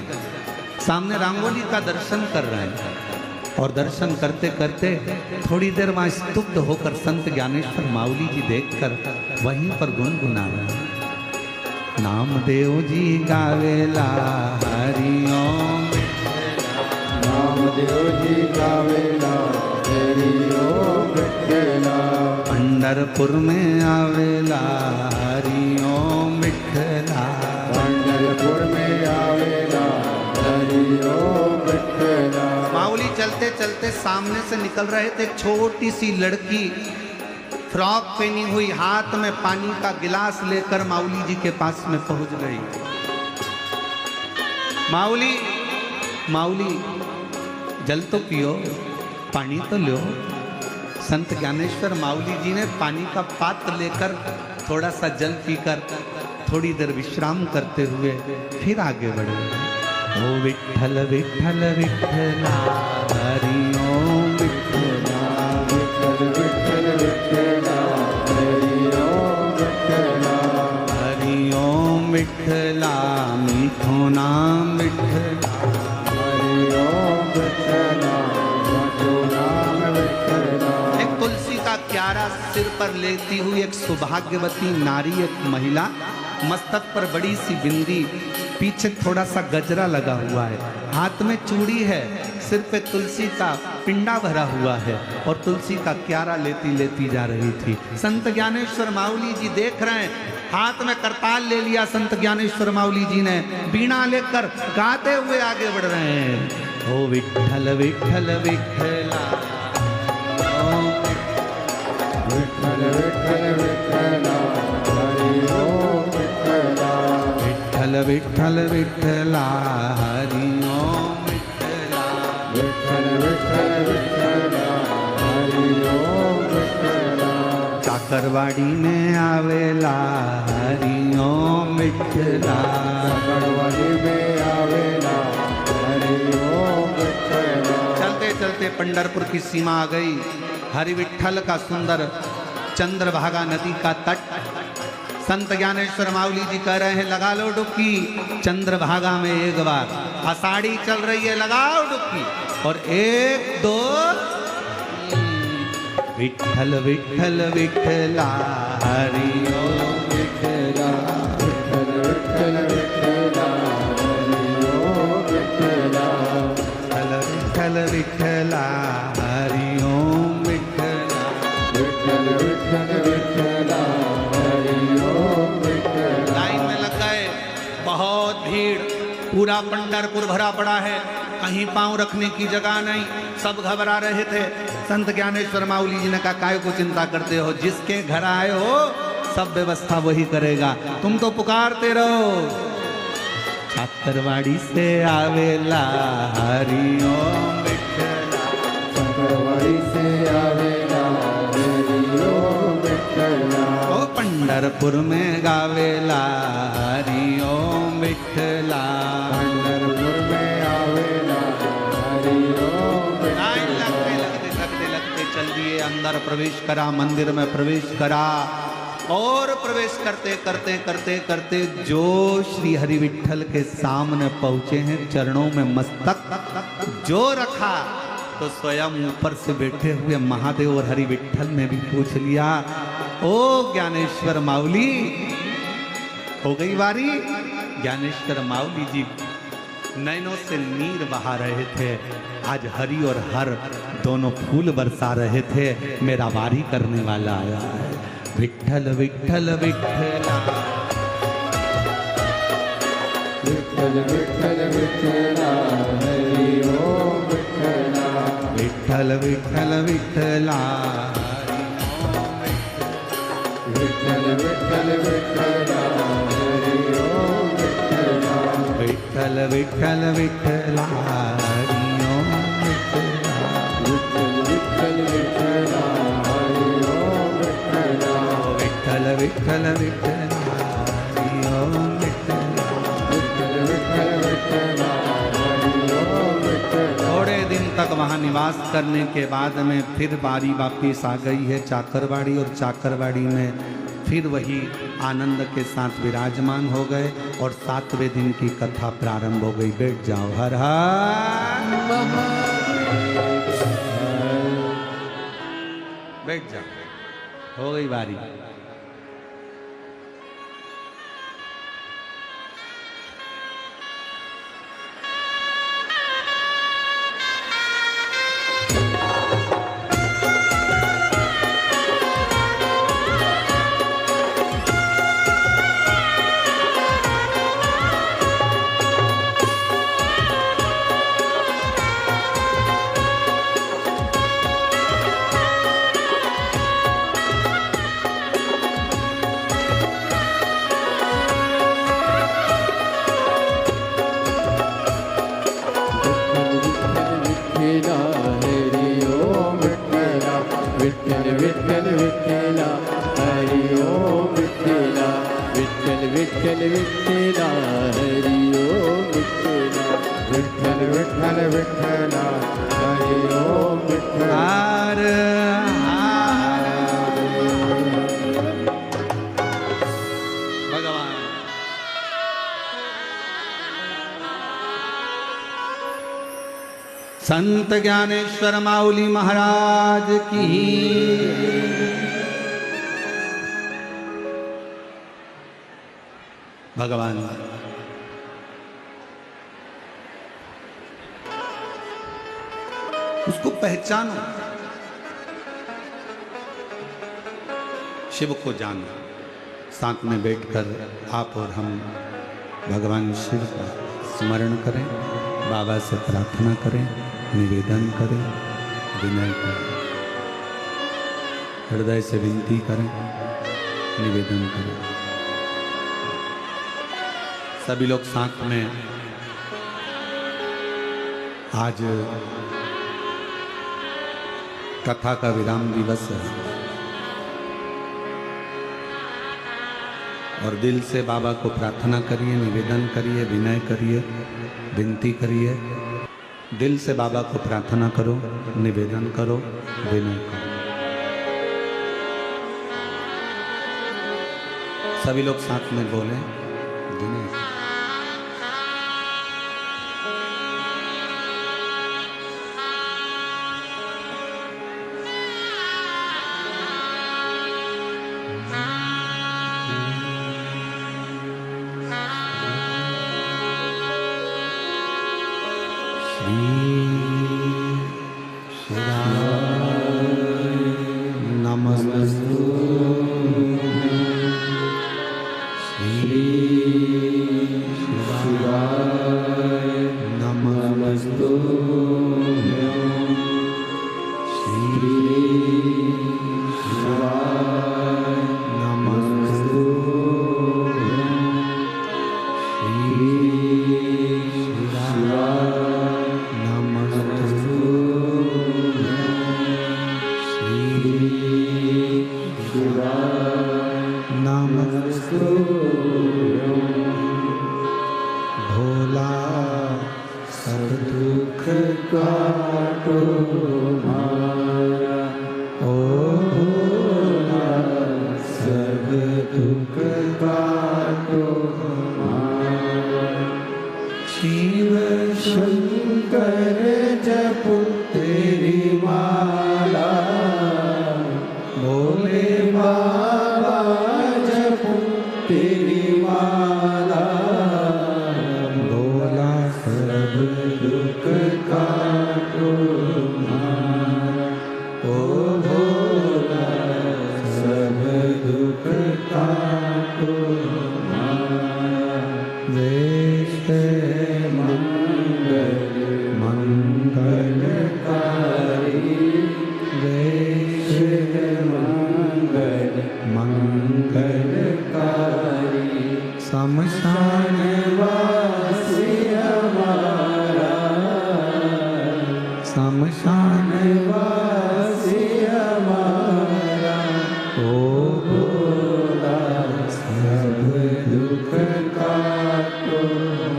सामने रंगोली का दर्शन कर रहे हैं। और दर्शन करते करते थोड़ी देर वहां स्तुब्ध होकर संत ज्ञानेश्वर माउली जी देखकर वहीं पर गुनगुना रहे। नामदेव जी गावेला हरि ओम, नामदेव जी गावेला हरि ओम विठ्ठला। पंढरपुर में आवेला हरि ओम विठ्ठला, पंढरपुर में आवेला हरि ओम विठ्ठला। माउली चलते चलते सामने से निकल रहे थे। एक छोटी सी लड़की फ्रॉक पहनी हुई, हाथ में पानी का गिलास लेकर माउली जी के पास में पहुंच गई। माउली माउली जल तो पियो, पानी तो लो। संत ज्ञानेश्वर माउली जी ने पानी का पात्र लेकर थोड़ा सा जल पीकर थोड़ी देर विश्राम करते हुए फिर आगे बढ़े। ओ विठ्ठल विठ्ठल विठ्ठला हरि ओम विठ्ठला, विठ्ठल विठ्ठल विठ्ठला हरि ओम विठ्ठला। हरि ओम विठ्ठला मीठो नाम विठ्ठला, हरि ओम विठ्ठला मधु नाम विठ्ठला। एक तुलसी का क्यारा सिर पर लेती हुई एक सौभाग्यवती नारी, एक महिला, मस्तक पर बड़ी सी बिंदी, पीछे थोड़ा सा गजरा लगा हुआ है, हाथ में चूड़ी है, सिर पे तुलसी का पिंडा भरा हुआ है और तुलसी का क्यारा लेती लेती जा रही थी। संत ज्ञानेश्वर माउली जी देख रहे हैं, हाथ में करताल ले लिया संत ज्ञानेश्वर माउली जी ने, बीणा लेकर गाते हुए आगे बढ़ रहे हैं। ओ विठ्ठल विठ्ठल विठ्ठला, विठ्ठल विठ्ठल विठ्ठला हरि ओम विठ्ठला। विठ्ठल विठ्ठल विठ्ठला हरि ओम विठ्ठला, विठ्ठल विठ्ठल विठ्ठला हरि ओम विठ्ठला। चाकरवाड़ी में आवेला हरि ओम विठ्ठला, गढ़वाली में आवेला हरि ओम विठ्ठला। चलते चलते पंढरपुर की सीमा आ गई। हरि विठ्ठल का सुंदर चंद्रभागा नदी का तट। संत ज्ञानेश्वर माउली जी कह रहे हैं लगा लो डुबकी चंद्रभागा में एक बार, आषाढ़ी चल रही है, लगाओ डुबकी। और एक दो, विठ्ठल विठ्ठल विठ्ठला हरि ओम विठ्ठला, विठ्ठल विठ्ठल विठ्ठला हरि ओम विठ्ठला। विठ्ठल विठ्ठला हरि ओम विठ्ठला, विठ्ठल विठ्ठल विठ्ठला हरि ओम विठ्ठला। लाइन में लग गए, बहुत भीड़, पूरा पंढरपुर भरा पड़ा है, कहीं पांव रखने की जगह नहीं, सब घबरा रहे थे। संत ज्ञानेश्वर माउली जी ने कहा काय को चिंता करते हो, जिसके घर आए हो सब व्यवस्था वही करेगा, तुम तो पुकारते रहो। चाकरवाड़ी से आवेला हरि ओम विठ्ठला, चाकरवाड़ी से आवेला हरि ओम विठ्ठला। ओ पंढरपुर में गावेला हरि ओम विठ्ठला। पंढरपुर में आवेला हरि ओम लाइन विठ्ठला। लगते लगते चल दिए, अंदर प्रवेश करा, मंदिर में प्रवेश करा और प्रवेश करते करते करते करते जो श्री हरि विठ्ठल के सामने पहुंचे हैं, चरणों में मस्तक जो रखा, तो स्वयं ऊपर से बैठे हुए महादेव और हरि विठ्ठल ने भी पूछ लिया, ओ ज्ञानेश्वर माउली हो गई बारी। ज्ञानेश्वर माउली जी नैनों से नीर बहा रहे थे, आज हरि और हर दोनों फूल बरसा रहे थे, मेरा वारी करने वाला आया है। विठ्ठल विठ्ठल विठ्ठला, विठ्ठल विठ्ठल विठ्ठला हरि ओम विठ्ठला। विठ्ठल विठ्ठल विठ्ठला, विठ्ठल विठ्ठल विठ्ठला हरि ओम विठ्ठला। विठ्ठल विठ्ठल विठ्ठला हरि ओम विठ्ठला। विठ्ठल विठ्ठल विठ्ठला हरि ओम विठ्ठला। विठ्ठल विठ्ठल विठ्ठला हरि ओम विठ्ठला। विठ्ठल विठ्ठल विठ्ठला हरि ओम विठ्ठला। थोड़े दिन तक वहाँ निवास करने के बाद में फिर बारी वापिस आ गई है चाकरवाड़ी, और चाकरवाड़ी में फिर वही आनंद के साथ विराजमान हो गए और 7वें दिन की कथा प्रारंभ हो गई। बैठ जाओ। हर हर बैठ जाओ, हो गई बारी। विठ्ठल विठ्ठल विठ्ठला हरि ओम विठ्ठला विठ्ठल विठ्ठल विठ्ठला हरि ओम विठ्ठला विठ्ठल विठ्ठल विठ्ठला हरि ओम विठ्ठला हार भगवान। संत ज्ञानेश्वर माउली महाराज की भगवान। उसको पहचानो, शिव को जानो। साथ में बैठकर आप और हम भगवान शिव का स्मरण करें, बाबा से प्रार्थना करें, निवेदन करें, विनय करें, हृदय से विनती करें, निवेदन करें। सभी लोग साथ में आज कथा का विराम दिवस है और दिल से बाबा को प्रार्थना करिए, निवेदन करिए, विनय करिए, विनती करिए। दिल से बाबा को प्रार्थना करो, निवेदन करो, विनय करो। सभी लोग साथ में बोले, विनय। भोला सब दुख काटो मारा, ओ भोला सब दुख काटो मारा। शिव शंकर जपो तेरी माला, भोले बाबा जपो तेरी माला। भोला सब दुख काटो मारा, ओ भोला सब दुख काटो मारा। वैसे मंगल मंगलकारी, वैसे मंगल मंगलकारी। शमशान वासी हमारा, शमशान वासी हमारा। ओ भोला सब दुख काटो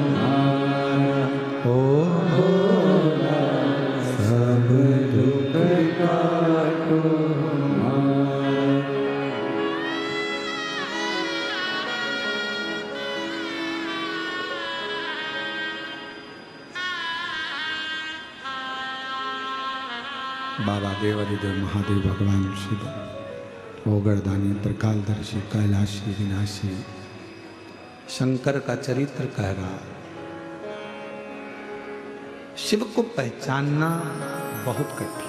मारा, ओ भोला सब दुख काटो मारा। बाबा देवादिदेव महादेव भगवान शिव ओगरदानी त्रिकालदर्शी कैलाशी विनाशी शंकर का चरित्र कह रहा। शिव को पहचानना बहुत कठिन।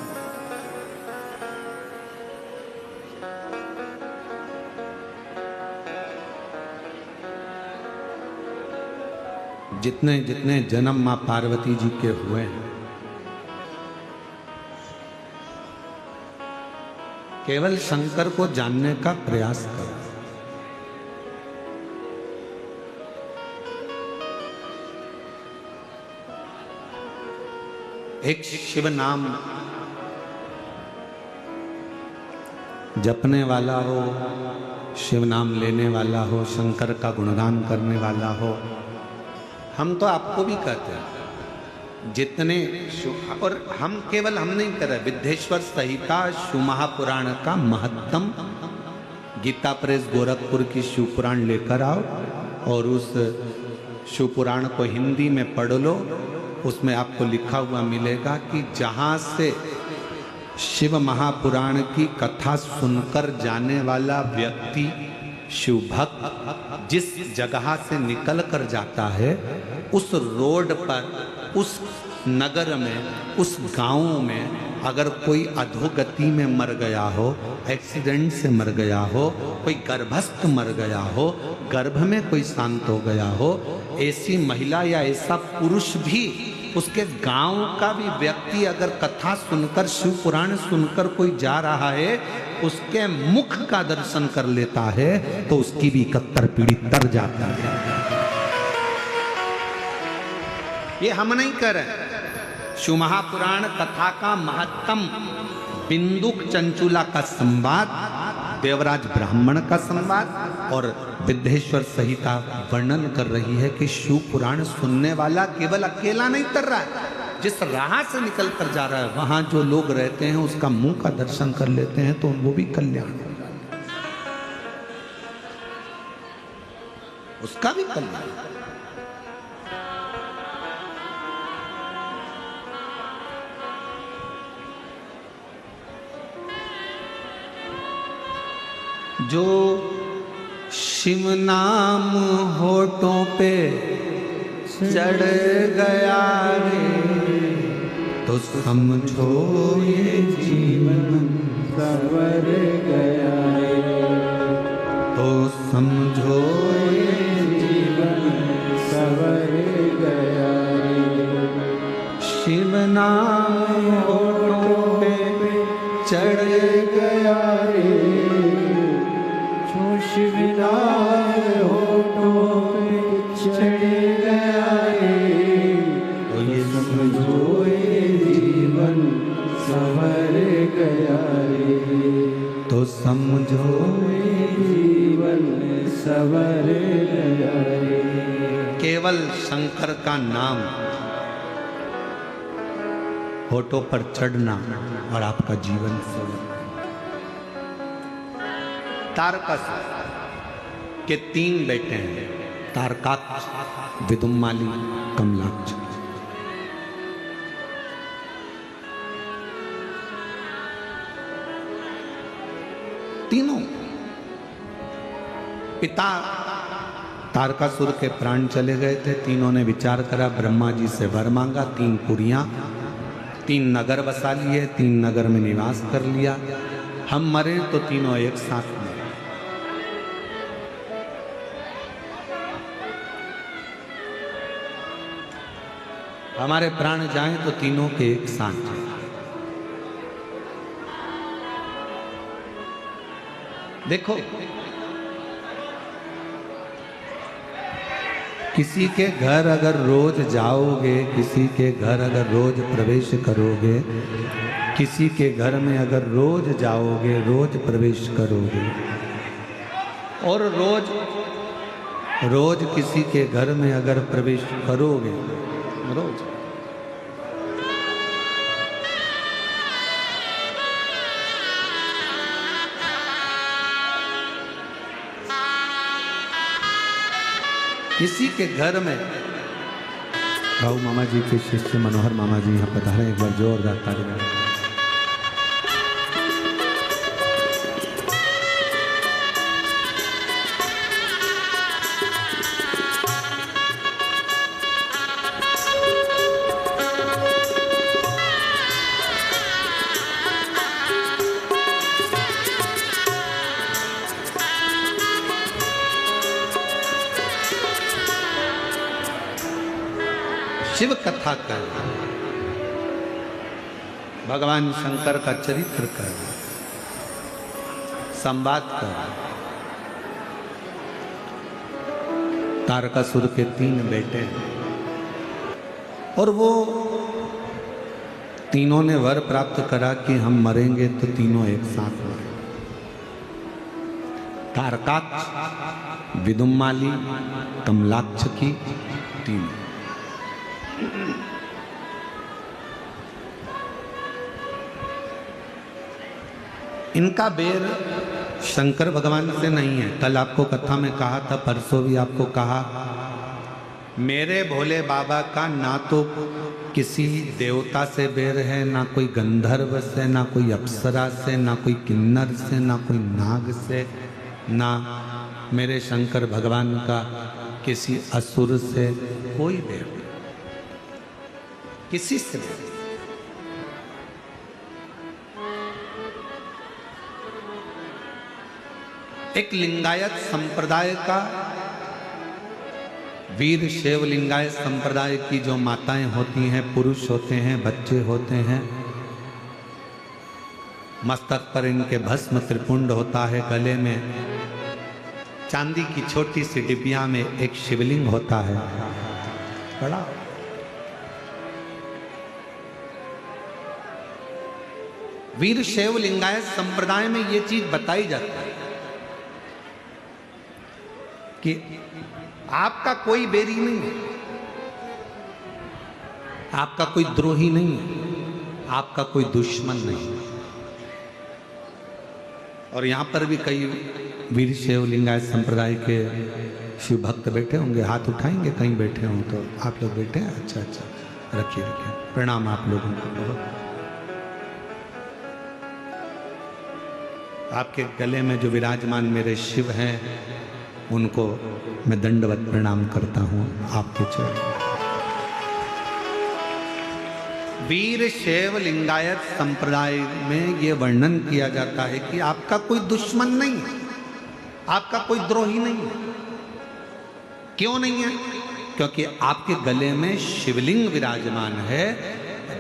जितने जितने जन्म मां पार्वती जी के हुए हैं, केवल शंकर को जानने का प्रयास करो। एक शिव नाम जपने वाला हो, शिव नाम लेने वाला हो, शंकर का गुणगान करने वाला हो। हम तो आपको भी कहते हैं जितने और हम केवल हम नहीं कर रहे। विद्धेश्वर संहिता शिव महापुराण का महत्तम गीता प्रेस गोरखपुर की शिव पुराण लेकर आओ और उस शिव पुराण को हिंदी में पढ़ लो। उसमें आपको लिखा हुआ मिलेगा कि जहाँ से शिव महापुराण की कथा सुनकर जाने वाला व्यक्ति शिव भक्त जिस जगह से निकल कर जाता है, उस रोड पर, उस नगर में, उस गांव में अगर कोई अधोगति में मर गया हो, एक्सीडेंट से मर गया हो, कोई गर्भस्थ मर गया हो, गर्भ में कोई शांत हो गया हो, ऐसी महिला या ऐसा पुरुष भी, उसके गांव का भी व्यक्ति अगर कथा सुनकर, शिव पुराण सुनकर कोई जा रहा है, उसके मुख का दर्शन कर लेता है तो उसकी भी 71 पीढ़ी तर जाती है। ये हम नहीं कर रहे। शिव महापुराण कथा का महत्तम बिंदुक चंचुला का संवाद, देवराज ब्राह्मण का संवाद और विद्धेश्वर संहिता वर्णन कर रही है कि शिव पुराण सुनने वाला केवल अकेला नहीं तर रहा है, जिस राह से निकल कर जा रहा है वहां जो लोग रहते हैं उसका मुंह का दर्शन कर लेते हैं तो वो भी कल्याण हो जाता है, उसका भी कल्याण। जो शिव नाम होठों पे चढ़ गया रे, तो समझो ये जीवन सवर गया रे, तो समझो ये जीवन सवर गया रे। शिव नाम होठों पे चढ़ गया रे, शिव नाम होठों पे चढ़ गया रे, तो ये समझो ये जीवन संवर गया रे, तो समझो ये जीवन संवर गया रे। केवल शंकर का नाम होठों पर चढ़ना और आपका जीवन संवर। तारकासुर के 3 बेटे हैं, तारकाक्ष, विदुम्माली, कमलाक्ष। तीनों पिता तारकासुर के प्राण चले गए थे। तीनों ने विचार करा, ब्रह्मा जी से वर मांगा, 3 पुरियां, 3 नगर बसा लिए, 3 नगर में निवास कर लिया। हम मरे तो तीनों एक साथ मरे। हमारे प्राण जाएं तो तीनों के एक साथ जाएं। देखो, किसी के घर अगर रोज जाओगे, किसी के घर अगर रोज प्रवेश करोगे, किसी के घर में अगर रोज जाओगे, रोज प्रवेश करोगे और रोज किसी के घर में अगर प्रवेश करोगे, रोज किसी के घर में, भाऊ मामा जी के शिष्य मनोहर मामा जी यहाँ पधारे, एक बार जोरदार ताली। शिव कथा कर, भगवान शंकर का चरित्र कर, संवाद कर। तारकासुर के 3 बेटे हैं और वो तीनों ने वर प्राप्त करा कि हम मरेंगे तो तीनों एक साथ मरेंगे। तारकाक्ष, विदुम्माली, कमलाक्ष की 3। इनका बेर शंकर भगवान से नहीं है। कल आपको कथा में कहा था, परसों भी आपको कहा, मेरे भोले बाबा का ना तो किसी देवता से बेर है, ना कोई गंधर्व से, ना कोई अप्सरा से, ना कोई किन्नर से, ना कोई नाग से, ना मेरे शंकर भगवान का किसी असुर से कोई बेर नहीं, किसी से बेर। एक लिंगायत संप्रदाय का, वीर शैव लिंगायत संप्रदाय की जो माताएं होती हैं, पुरुष होते हैं, बच्चे होते हैं, मस्तक पर इनके भस्म त्रिपुंड होता है, गले में चांदी की छोटी सी डिबिया में एक शिवलिंग होता है बड़ा। वीर शैव लिंगायत संप्रदाय में ये चीज बताई जाती है कि आपका कोई बेरी नहीं है, आपका कोई द्रोही नहीं है, आपका कोई दुश्मन नहीं है। और यहां पर भी कई वीर शैव लिंगायत संप्रदाय के शिव भक्त बैठे होंगे, हाथ उठाएंगे, कहीं बैठे हों तो। आप लोग बैठे हैं? अच्छा अच्छा, रखिए रखिए, प्रणाम आप लोगों को। आपके गले में जो विराजमान मेरे शिव हैं, उनको मैं दंडवत प्रणाम करता हूं आपके चरणों। वीर शैव लिंगायत संप्रदाय में यह वर्णन किया जाता है कि आपका कोई दुश्मन नहीं है, आपका कोई द्रोही नहीं है। क्यों नहीं है? क्योंकि आपके गले में शिवलिंग विराजमान है,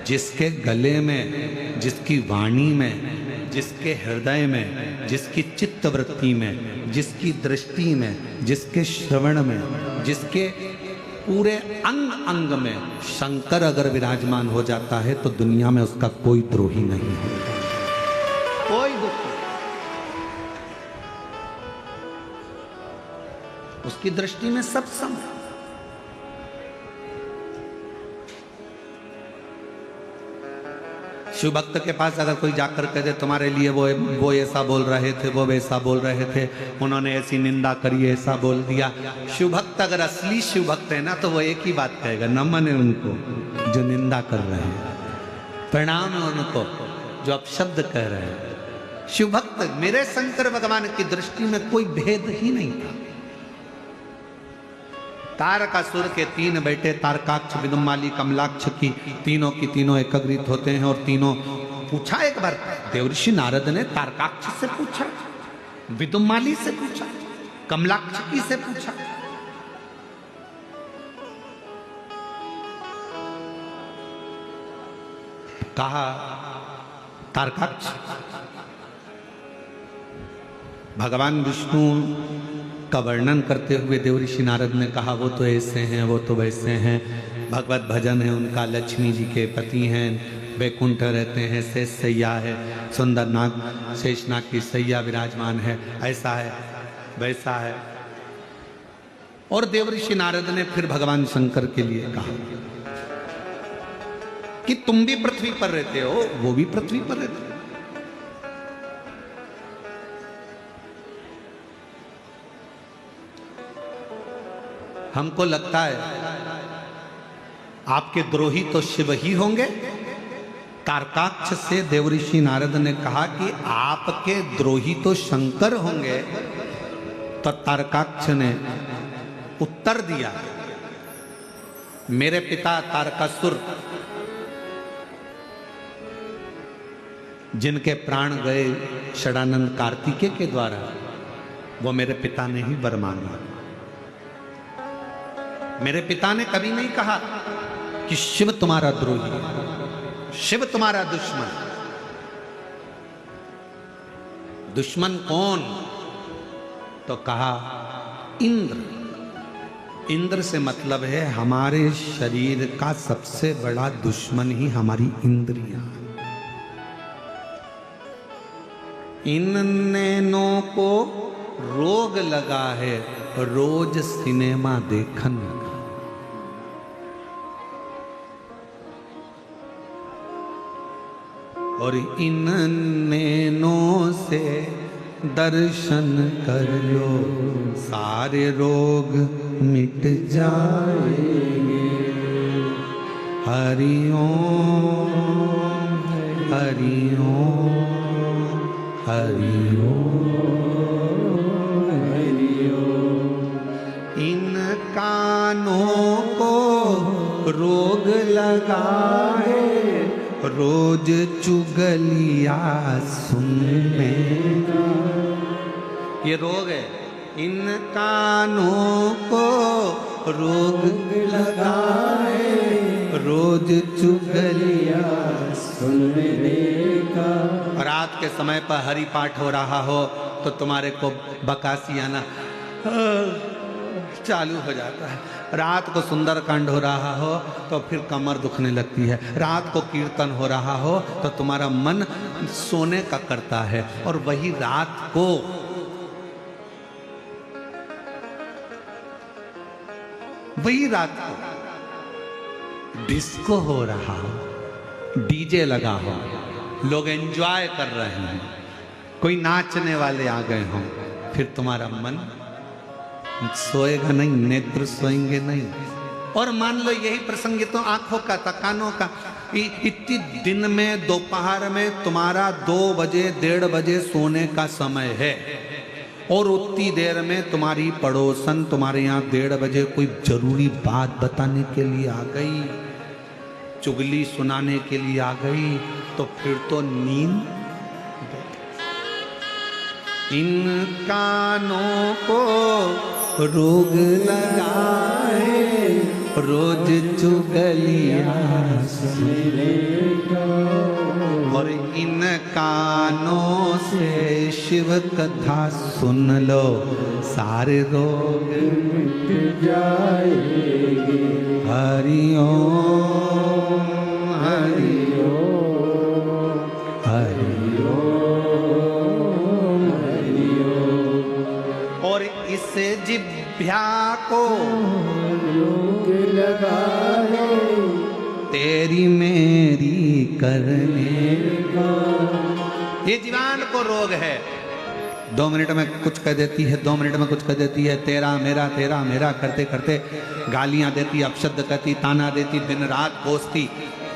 जिसके गले में, जिसकी वाणी में, जिसके हृदय में, जिसकी चित्तवृत्ति में, जिसकी दृष्टि में, जिसके श्रवण में, जिसके पूरे अंग अंग में शंकर अगर विराजमान हो जाता है तो दुनिया में उसका कोई द्रोही नहीं है, कोई दुख। उसकी दृष्टि में सब सम है। शिव भक्त के पास अगर कोई जाकर कह दे तुम्हारे लिए वो ऐसा बोल रहे थे, वो वैसा बोल रहे थे, उन्होंने ऐसी निंदा करी, ऐसा बोल दिया, शिव भक्त अगर असली शिव भक्त है ना तो वो एक ही बात कहेगा, नमन है उनको जो निंदा कर रहे हैं, प्रणाम है उनको जो अपशब्द कह रहे हैं। शिव भक्त, मेरे शंकर भगवान की दृष्टि में कोई भेद ही नहीं था। तारकासुर के 3 बेटे तारकाक्ष, विदुम्माली, कमलाक्ष की तीनों एकत्रित होते हैं और तीनों पूछा। एक बार देवऋषि नारद ने तारकाक्ष से पूछा, विदुम्माली से पूछा, कमलाक्ष की से पूछा। कहा तारकाक्ष, भगवान विष्णु का वर्णन करते हुए देवऋषि नारद ने कहा वो तो ऐसे हैं, वो तो वैसे हैं, भगवत भजन है उनका, लक्ष्मी जी के पति हैं, वैकुंठ रहते हैं, शेष सैया है, सुंदर नाग शेषनाग की सैया विराजमान है, ऐसा है वैसा है। और देवऋषि नारद ने फिर भगवान शंकर के लिए कहा कि तुम भी पृथ्वी पर रहते हो, वो भी पृथ्वी पर रहते हो। हमको लगता है आपके द्रोही तो शिव ही होंगे। तारकाक्ष से देवऋषि नारद ने कहा कि आपके द्रोही तो शंकर होंगे। तो तारकाक्ष ने उत्तर दिया, मेरे पिता तारकासुर जिनके प्राण गए षडानंद कार्तिकेय के द्वारा, वो मेरे पिता ने ही वर मांगा। मेरे पिता ने कभी नहीं कहा कि शिव तुम्हारा द्रोही है, शिव तुम्हारा दुश्मन। दुश्मन कौन? तो कहा इंद्र। इंद्र से मतलब है हमारे शरीर का सबसे बड़ा दुश्मन ही हमारी इंद्रियां। इन नैनों को रोग लगा है रोज सिनेमा देखन का। और इन नैनों से दर्शन कर लो सारे रोग मिट जाएंगे। हरि ओम हरि ओम हरि ओम हरि ओम। इन कानों को रोग लगा है रोज चुगलिया सुनने का। ये रोग है। इन कानों को रोग लगा है रोज चुगलिया सुनने का। रात के समय पर हरि पाठ हो रहा हो तो तुम्हारे को बकासी आना चालू हो जाता है। रात को सुंदरकांड हो रहा हो तो फिर कमर दुखने लगती है। रात को कीर्तन हो रहा हो तो तुम्हारा मन सोने का करता है। और वही रात को डिस्को हो रहा हो, डीजे लगा हो, लोग एंजॉय कर रहे हैं, कोई नाचने वाले आ गए हों, फिर तुम्हारा मन सोएगा नहीं, नेत्र सोएंगे नहीं। और मान लो यही प्रसंग तो आंखों का था, कानों का। इतनी दिन में दोपहर में तुम्हारा 2 बजे 1:30 बजे सोने का समय है और उतनी देर में तुम्हारी पड़ोसन तुम्हारे यहाँ 1:30 बजे कोई जरूरी बात बताने के लिए आ गई, चुगली सुनाने के लिए आ गई, तो फिर तो नींद। इन कानों को रोग लगाए रोज चुगलिया सुनने का। और इन कानों से शिव कथा सुन लो सारे रोग मिट जाएंगे। हरि ओम हरि ओम हरि ओम हरि ओम। और इस जिभ्या को रोग लगा है तेरी मेरी करने का। ये जीवान को रोग है। 2 मिनट में कुछ कह देती है, 2 मिनट में कुछ कह देती है, तेरा मेरा करते करते गालियां देती, अपशब्द कहती, ताना देती, दिन रात कोसती,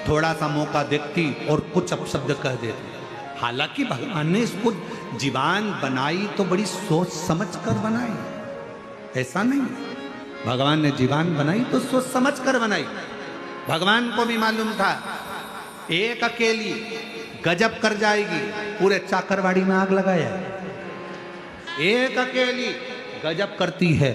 थोड़ा सा मौका देखती और कुछ अपशब्द कह देती। हालांकि भगवान ने इसको जीवान बनाई तो बड़ी सोच समझ कर बनाई, ऐसा नहीं। भगवान ने जीवान बनाई तो सोच समझ कर बनाई। भगवान को भी मालूम था एक अकेली गजब कर जाएगी, पूरे चाकरवाड़ी में आग लगाया। एक अकेली गजब करती है,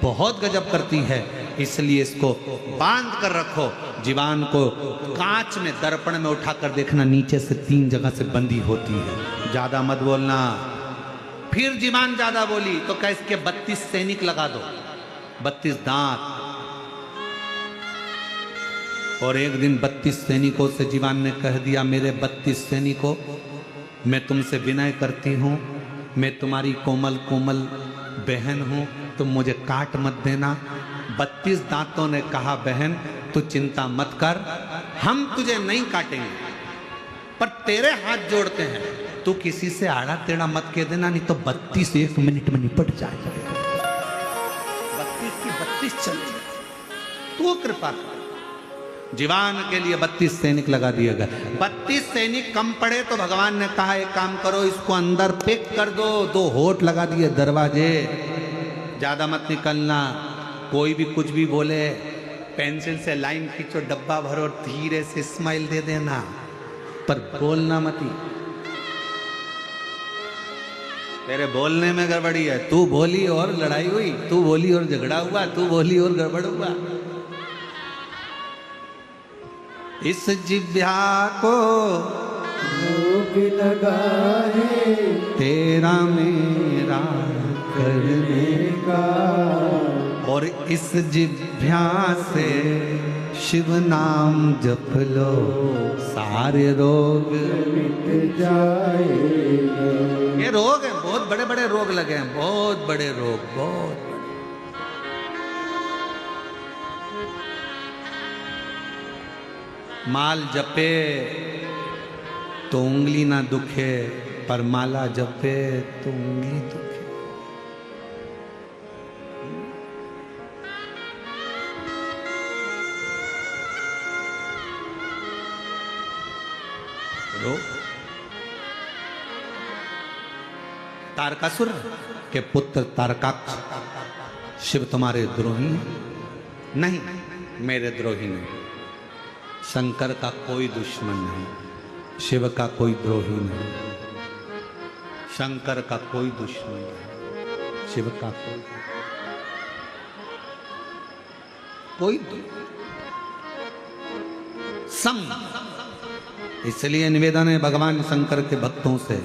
बहुत गजब करती है, इसलिए इसको बांध कर रखो। जीवान को कांच में दर्पण में उठाकर देखना, नीचे से 3 जगह से बंदी होती है। ज्यादा मत बोलना। फिर जीवान ज्यादा बोली तो क्या इसके 32 सैनिक लगा दो, 32 दांत। और एक दिन 32 सैनिकों से जीवान ने कह दिया, मेरे 32 सैनिकों, मैं तुमसे विनय करती हूँ, मैं तुम्हारी कोमल कोमल बहन हूँ, तुम मुझे काट मत देना। 32 दांतों ने कहा, बहन तू चिंता मत कर, हम तुझे नहीं काटेंगे, पर तेरे हाथ जोड़ते हैं, तू किसी से आड़ा टेढ़ा मत कह देना, नहीं तो 32 1 मिनट में निपट जाएगा। 32 की 32 चल जाए, तू कृपा कर। जीवान के लिए 32 सैनिक लगा दिए गए। 32 सैनिक कम पड़े तो भगवान ने कहा, एक काम करो, इसको अंदर पैक कर दो। 2 होठ लगा दिए दरवाजे, ज्यादा मत निकलना, कोई भी कुछ भी बोले, पेंसिल से लाइन खींचो, डब्बा भरो, धीरे से स्माइल दे देना, पर बोलना मत ही। तेरे बोलने में गड़बड़ी है, तू बोली और लड़ाई हुई, तू बोली और झगड़ा हुआ, तू बोली और गड़बड़ हुआ। इस जिह्वा को रोग लगाए तेरा मेरा करने का, और इस जिह्वा से शिव नाम जप लो सारे रोग मिट जाएगा। ये रोग है, बहुत बड़े बड़े रोग लगे हैं, बहुत बड़े रोग, बहुत बड़े। माल जपे तो उंगली ना दुखे, पर माला जपे तो उंगली दुखे। तारकासुर के पुत्र तारकाक्ष, शिव तुम्हारे द्रोही नहीं, मेरे द्रोही नहीं। शंकर का कोई दुश्मन नहीं, शिव का कोई द्रोही नहीं। शंकर का कोई दुश्मन नहीं, शिव का कोई सम। इसलिए निवेदन है भगवान शंकर के भक्तों से,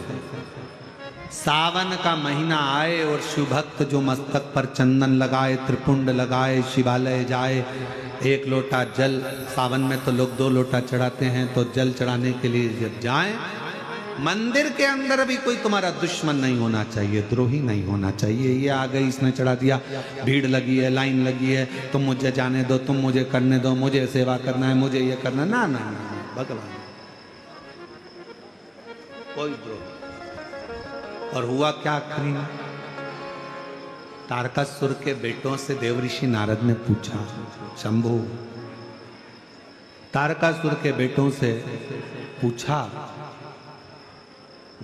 सावन का महीना आए और शिव भक्त जो मस्तक पर चंदन लगाए, त्रिपुंड लगाए, शिवालय जाए, एक लोटा जल, सावन में तो लोग 2 लोटा चढ़ाते हैं, तो जल चढ़ाने के लिए जब जाएं, मंदिर के अंदर भी कोई तुम्हारा दुश्मन नहीं होना चाहिए, द्रोही नहीं होना चाहिए। ये आ गई, इसने चढ़ा दिया, भीड़ लगी है, लाइन लगी है, तुम मुझे जाने दो, तुम मुझे करने दो, मुझे सेवा करना है, मुझे ये करना, ना ना ना, भगवान कोई द्रोही। और हुआ क्या आखिरी में? तारकासुर के बेटों से देवऋषि नारद ने पूछा, शंभु, तारकासुर के बेटों से पूछा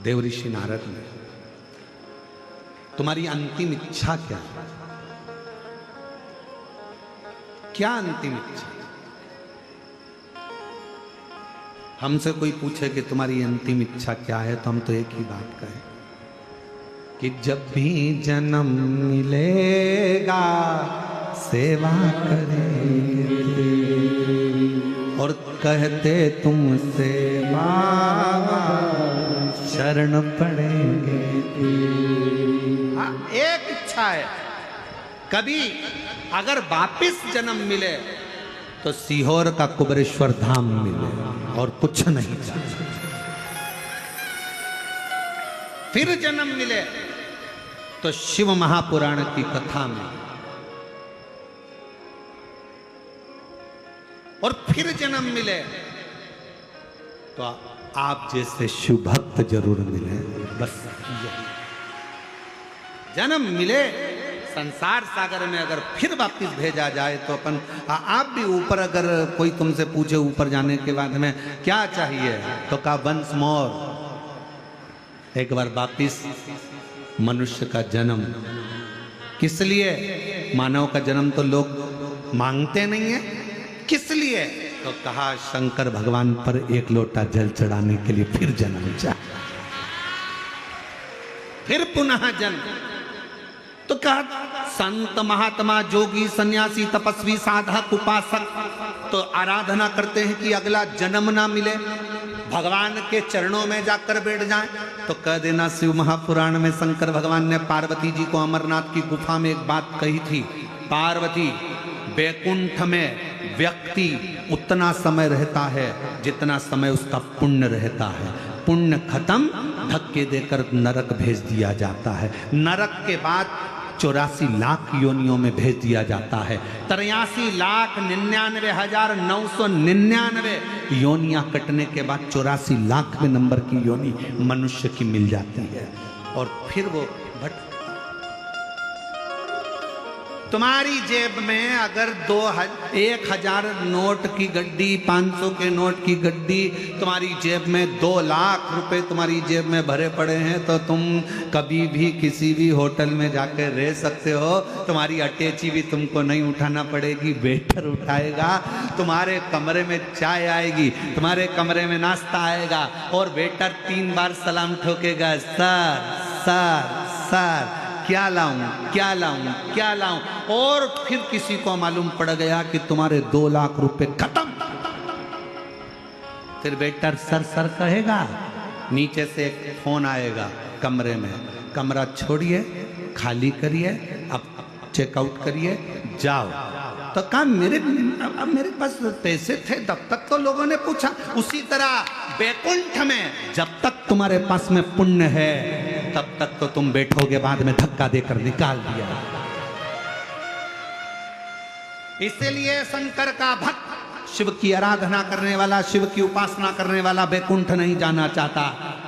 देवऋषि नारद ने, तुम्हारी अंतिम इच्छा क्या है? क्या अंतिम इच्छा? हमसे कोई पूछे कि तुम्हारी अंतिम इच्छा क्या है, तो हम तो एक ही बात कहें कि जब भी जन्म मिलेगा सेवा करेंगे और कहते तुमसे बाबा शरण पड़ेंगे। एक इच्छा है, कभी अगर वापिस जन्म मिले तो सीहोर का कुबरेश्वर धाम मिले, और कुछ नहीं चाहिए। फिर जन्म मिले तो शिव महापुराण की कथा में, और फिर जन्म मिले तो आप जैसे शिव भक्त जरूर मिले। बस जन्म मिले संसार सागर में, अगर फिर वापिस भेजा जाए तो अपन आप भी ऊपर, अगर कोई तुमसे पूछे ऊपर जाने के बाद में क्या चाहिए, तो कहा वंस मोर, एक बार वापिस मनुष्य का जन्म। किस लिए? मानव का जन्म तो लोग मांगते नहीं है, किस लिए? तो कहा शंकर भगवान पर 1 लोटा जल चढ़ाने के लिए फिर जन्म चाहिए, फिर पुनः जन्म। तो कहा संत महात्मा जोगी सन्यासी तपस्वी साधक उपासक तो आराधना करते हैं कि अगला जन्म ना मिले, भगवान के चरणों में जाकर बैठ जाएं। तो कह देना, शिव महापुराण में शंकर भगवान ने पार्वती जी को अमरनाथ की गुफा में एक बात कही थी, पार्वती, बैकुंठ में व्यक्ति उतना समय रहता है जितना समय उसका पुण्य रहता है। पुण्य खत्म, धक्के देकर नरक भेज दिया जाता है। नरक के बाद 84 लाख योनियों में भेज दिया जाता है। 83,99,999 योनियां कटने के बाद 84 लाखवें नंबर की योनि मनुष्य की मिल जाती है, और फिर वो भट। तुम्हारी जेब में अगर 1,000 नोट की गड्डी, 500 के नोट की गड्डी, तुम्हारी जेब में 2 लाख रुपए तुम्हारी जेब में भरे पड़े हैं, तो तुम कभी भी किसी भी होटल में जाकर रह सकते हो। तुम्हारी अटैची भी तुमको नहीं उठाना पड़ेगी, वेटर उठाएगा। तुम्हारे कमरे में चाय आएगी, तुम्हारे कमरे में नाश्ता आएगा, और वेटर 3 बार सलाम ठोकेगा, सर सर सर, क्या लाऊं क्या लाऊं क्या लाऊं। और फिर किसी को मालूम पड़ गया कि तुम्हारे 2 लाख रुपए खत्म, फिर वेटर सर सर कहेगा, नीचे से एक फोन आएगा कमरे में, कमरा छोड़िए, खाली करिए, अब चेकआउट करिए, जाओ। तो कहा मेरे पास पैसे थे तब तक तो लोगों ने पूछा। उसी तरह बैकुंठ में जब तक तुम्हारे पास में पुण्य है तब तक तो तुम बैठोगे, बाद में धक्का देकर निकाल दिया। इसीलिए शंकर का भक्त, शिव की आराधना करने वाला, शिव की उपासना करने वाला बैकुंठ नहीं जाना चाहता,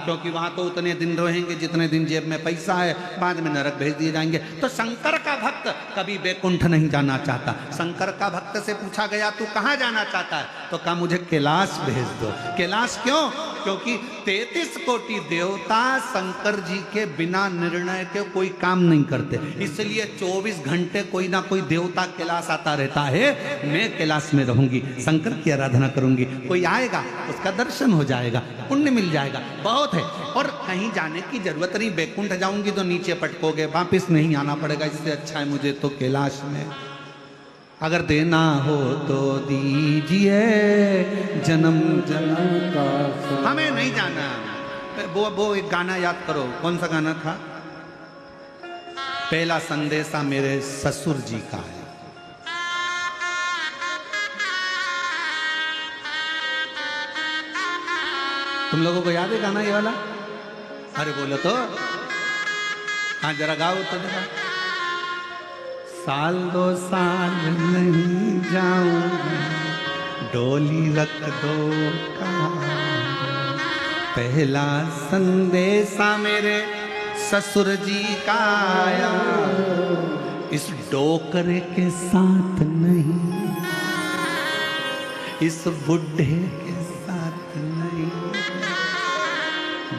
क्योंकि वहां तो उतने दिन रहेंगे जितने दिन जेब में पैसा है, बाद में नरक भेज दिए जाएंगे। तो शंकर का भक्त कभी बैकुंठ नहीं जाना चाहता। शंकर का भक्त से पूछा गया तू कहां जाना चाहता है, तो कहा मुझे कैलाश भेज दो। कैलाश क्यों? क्योंकि 33 कोटि देवता शंकर जी के बिना निर्णय के कोई काम नहीं करते, इसलिए 24 घंटे कोई ना कोई देवता कैलाश आता रहता है। मैं कैलाश में रहूंगी, शंकर की आराधना करूंगी, कोई आएगा उसका दर्शन हो जाएगा, पुण्य मिल जाएगा, बहुत है। और कहीं जाने की जरूरत नहीं, बैकुंठ जाऊंगी तो नीचे पटकोगे, वापिस नहीं आना पड़ेगा, इससे अच्छा है मुझे तो कैलाश में। अगर देना हो तो दीजिए जन्म जन्म का, हमें नहीं जाना। वो एक गाना याद करो, कौन सा गाना था? पहला संदेशा मेरे ससुर जी का है। तुम लोगों को याद है गाना ये वाला? अरे बोलो तो, हाँ जरा गाओ तो जरा। साल 2 साल नहीं जाऊंगा, डोली रख दो कहाँ। पहला संदेशा मेरे ससुर जी का आया, इस डोकरे के साथ नहीं, इस बुढ़े के साथ नहीं,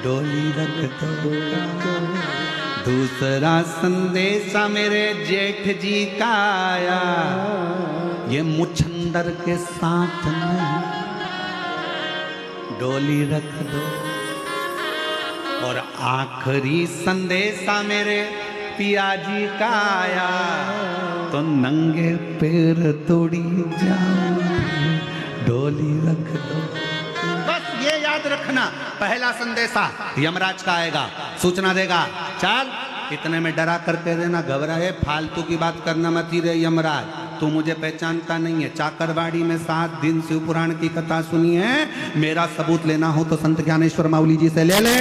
डोली रख दो कहाँ। दूसरा संदेशा मेरे जेठ जी का आया, ये मुछंदर के साथ नहीं, डोली रख दो। और आखिरी संदेशा मेरे पिया जी का आया, तो नंगे पैर तोड़ी जाऊंगी, डोली रख दो। बस ये याद रखना, पहला संदेशा यमराज का आएगा, सूचना देगा, चल इतने में डरा कर कह देना, घबराए फालतू की बात करना मत ही रे यमराज, तू मुझे पहचानता नहीं है। चाकरवाड़ी में 7 दिन शिव पुराण की कथा सुनी है, मेरा सबूत लेना हो तो संत ज्ञानेश्वर माउली जी से ले ले,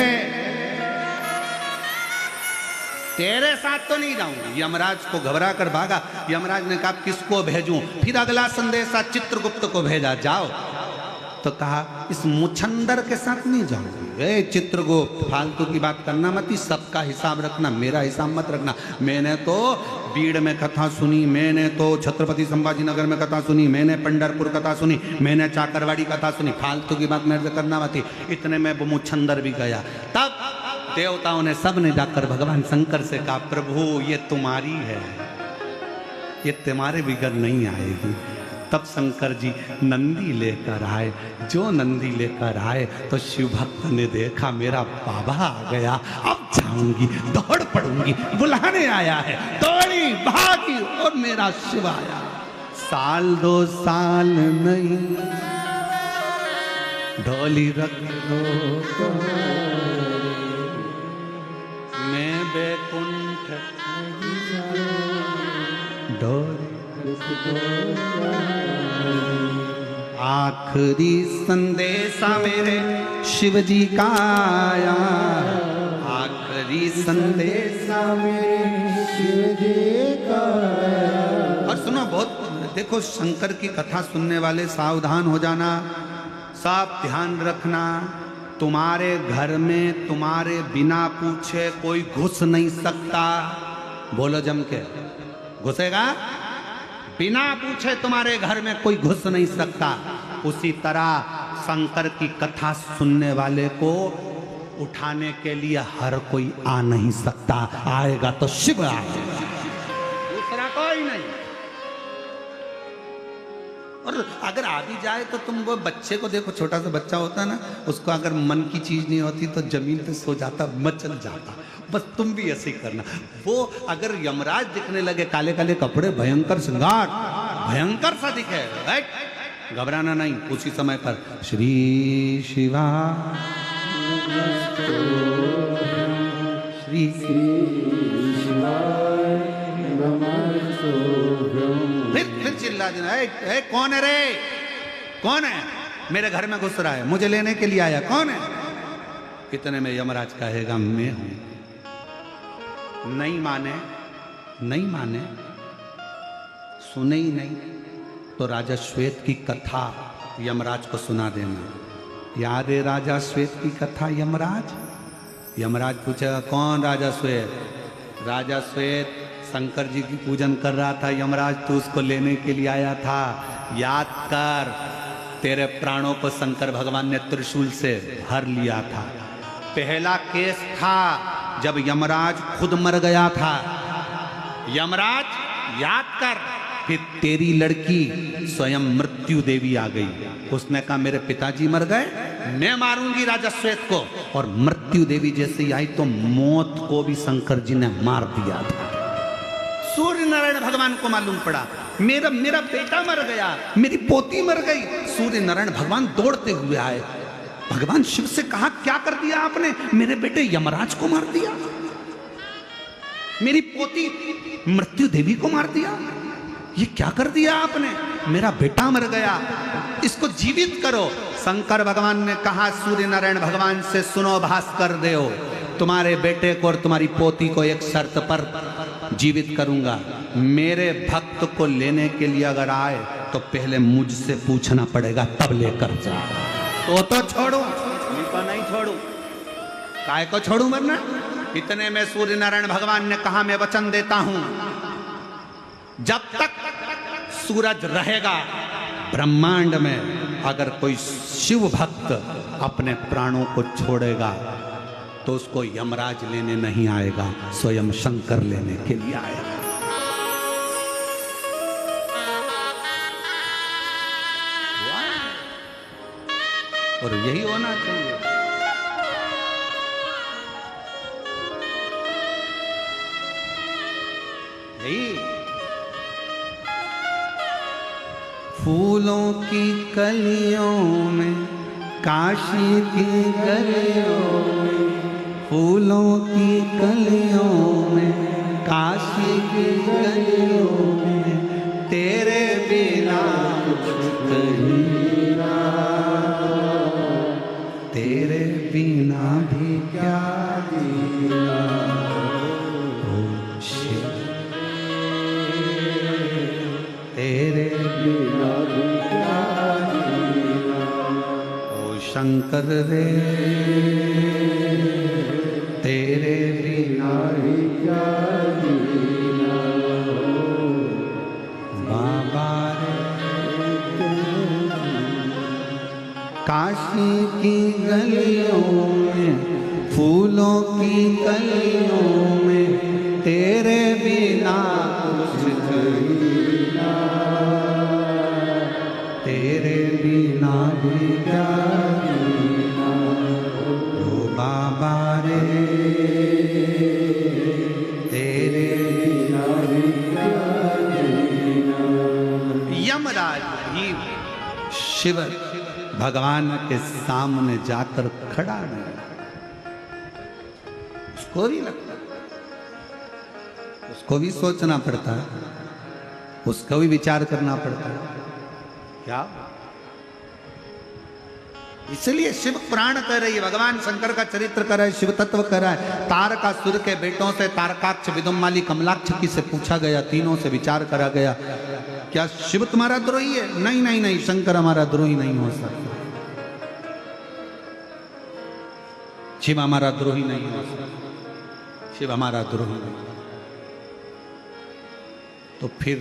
तेरे साथ तो नहीं जाऊंगी। यमराज को घबरा कर भागा। यमराज ने कहा किसको भेजूं? फिर अगला संदेशा चित्रगुप्त को भेजा, जाओ। तो कहा इस मुछंदर के साथ नहीं जाऊंगी। ए चित्रगुप्त, फालतू की बात करना मत, सबका हिसाब रखना, मेरा हिसाब मत रखना। मैंने तो बीड़ में कथा सुनी, मैंने तो छत्रपति संभाजी नगर में कथा सुनी, मैंने पंढरपुर कथा सुनी, मैंने चाकरवाड़ी कथा सुनी, फालतू की बात मेरे से करना मत। इतने में वो मुछंदर भी गया। तब देवताओं ने सब ने जाकर भगवान शंकर से कहा प्रभु ये तुम्हारी है, ये तुम्हारे बिगड़ नहीं आएगी। तब शंकर जी नंदी लेकर आए। जो नंदी लेकर आए तो शिव भक्त ने देखा मेरा बाबा आ गया, अब जाऊंगी, दौड़ पड़ूंगी, बुलाने आया है, दौड़ी भागी और मेरा शिव आया। 1-2 साल नहीं, ढोली रख दो मैं बैकुंठ, ढोली आखिरी संदेशा मेरे शिव जी का आया, आखिरी संदेशा मेरे शिव जी का आया। और सुनो, बहुत देखो, शंकर की कथा सुनने वाले सावधान हो जाना, सब ध्यान रखना। तुम्हारे घर में तुम्हारे बिना पूछे कोई घुस नहीं सकता। बोलो जम के, घुसेगा? बिना पूछे तुम्हारे घर में कोई घुस नहीं सकता। उसी तरह शंकर की कथा सुनने वाले को उठाने के लिए हर कोई आ नहीं सकता, आएगा तो शिव आएगा, दूसरा कोई नहीं। और अगर आ भी जाए तो तुम वो बच्चे को देखो, छोटा सा बच्चा होता है ना, उसको अगर मन की चीज नहीं होती तो जमीन पे सो जाता, मचल जाता। बस तुम भी ऐसे ही करना। वो अगर यमराज दिखने लगे, काले काले कपड़े, भयंकर श्रृंगार, भयंकर सा दिखे, राइट, घबराना नहीं। उसी समय पर श्री शिवा श्री फिर चिल्ला देना, ए, कौन है रे, कौन है मेरे घर में घुस रहा है, मुझे लेने के लिए आया, कौन है? इतने में यमराज कहेगा मैं हूं। नहीं माने, नहीं माने, सुने ही नहीं तो राजा श्वेत की कथा यमराज को सुना देना। याद है राजा श्वेत की कथा यमराज? यमराज पूछेगा कौन राजा श्वेत? राजा श्वेत शंकर जी की पूजन कर रहा था यमराज, तू उसको लेने के लिए आया था। याद कर, तेरे प्राणों को शंकर भगवान ने त्रिशूल से भर लिया था। पहला केस था जब यमराज खुद मर गया था। यमराज याद कर, फिर तेरी लड़की स्वयं मृत्यु देवी आ गई। उसने कहा मेरे पिताजी मर गए, मैं मारूंगी राजा श्वेत को। और मृत्यु देवी जैसे ही आई तो मौत को भी शंकर जी ने मार दिया था। सूर्य नारायण भगवान को मालूम पड़ा मेरा बेटा मर गया, मेरी पोती मर गई। सूर्य नारायण भगवान दौड़ते हुए आए, भगवान शिव से कहा क्या कर दिया आपने? मेरे बेटे यमराज को मार दिया, मेरी पोती मृत्यु देवी को मार दिया, ये क्या कर दिया आपने? मेरा बेटा मर गया, इसको जीवित करो। शंकर भगवान ने कहा सूर्य नारायण भगवान से, सुनो भास्कर देव, तुम्हारे बेटे को और तुम्हारी पोती को एक शर्त पर जीवित करूंगा। मेरे भक्त को लेने के लिए अगर आए तो पहले मुझसे पूछना पड़ेगा, तब लेकर जाओ। तो छोड़ू, नहीं छोड़ू, काय को छोड़ू वरना? इतने में सूर्य नारायण भगवान ने कहा मैं वचन देता हूं, जब तक सूरज रहेगा ब्रह्मांड में, अगर कोई शिव भक्त अपने प्राणों को छोड़ेगा तो उसको यमराज लेने नहीं आएगा, स्वयं शंकर लेने के लिए आएगा। और यही होना चाहिए। यही फूलों की कलियों में, काशी की गलियों में, फूलों की कलियों में, काशी की गलियों में, तेरे बिना कुछ नहीं, तेरे बिना भी क्या जीना। ओ शिव तेरे बिना भी क्या जीना। ओ शंकर रे तेरे बिना भी क्या जीना। बाबा रे काशी की गलियों में, फूलों की कलियों में, तेरे बिना कुछ जीना, तेरे बिना भी क्या जीना। ओ बाबा रे तेरे बिना भी क्या जीना। यमराज ही शिव भगवान के सामने जाकर खड़ा नहीं, उसको भी लगता, उसको भी सोचना पड़ता है, उसको भी विचार करना पड़ता है। क्या? इसलिए शिव पुराण कह रही है, भगवान शंकर का चरित्र कर रहा है, शिव तत्व कर रहा है। तारकासुर के बेटों से तारकाक्ष, विदुमाली, कमलाक्ष से पूछा गया, तीनों से विचार करा गया, क्या शिव तुम्हारा द्रोही है? नहीं नहीं नहीं, शंकर हमारा द्रोही नहीं हो सकता, शिव हमारा द्रोही नहीं हो सकता, शिव हमारा द्रोही नहीं। तो फिर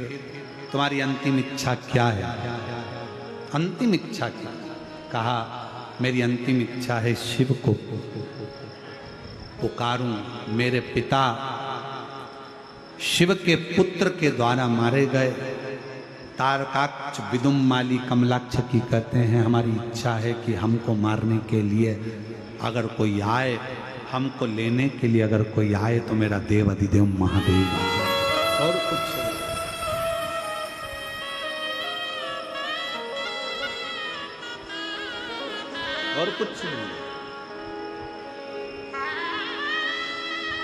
तुम्हारी अंतिम इच्छा क्या है? अंतिम इच्छा क्या? कहा मेरी अंतिम इच्छा है शिव को पुकारूं। मेरे पिता शिव के पुत्र के द्वारा मारे गए तारकाक्ष, विदुमाली, कमलाक्ष की कहते हैं हमारी इच्छा है कि हमको मारने के लिए अगर कोई आए, हमको लेने के लिए अगर कोई आए तो मेरा देव अधिदेव महादेव। और कुछ और कुछ नहीं।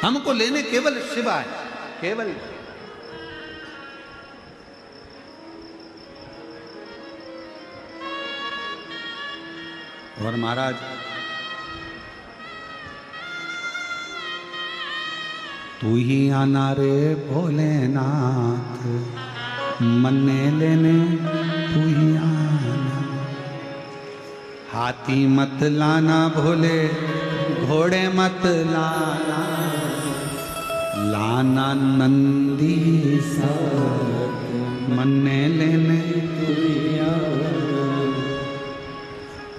हमको लेने केवल शिव आए, केवल। और महाराज तू ही आना रे भोलेनाथ, मन्ने लेने तू ही आना। हाथी मत लाना भोले, घोड़े मत लाना, लाना नंदी साथ, मन्ने लेने तू ही आना।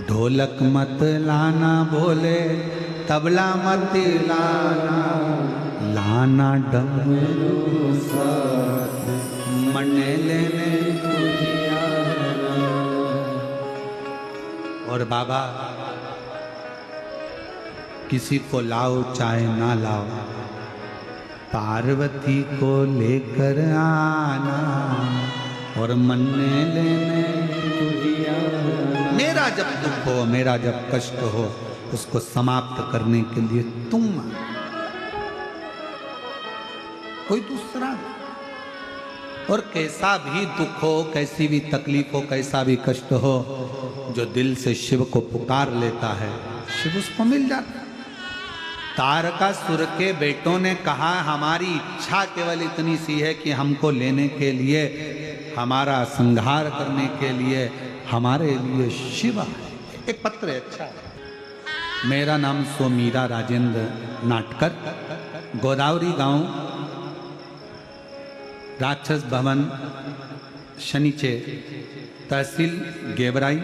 ढोलक मत लाना भोले, तबला मत लाना, लाना डमरू साथ, मन्ने लेने तू ही आना। और बाबा किसी को लाओ चाहे ना लाओ, पार्वती को लेकर आना और मन्ने लेने तू ही आना। मेरा जब दुख हो, मेरा जब कष्ट हो, उसको समाप्त करने के लिए तुम, कोई दूसरा नहीं। और कैसा भी दुख हो, कैसी भी तकलीफ हो, कैसा भी कष्ट हो, जो दिल से शिव को पुकार लेता है, शिव उसको मिल जाता है। तारकासुर के बेटों ने कहा हमारी इच्छा केवल इतनी सी है कि हमको लेने के लिए, हमारा संहार करने के लिए हमारे लिए शिव है। एक पत्र है, अच्छा है। मेरा नाम सोमीरा राजेंद्र नाटकर, गोदावरी गांव, राक्षस भवन, शनिचे, तहसील गेवराई,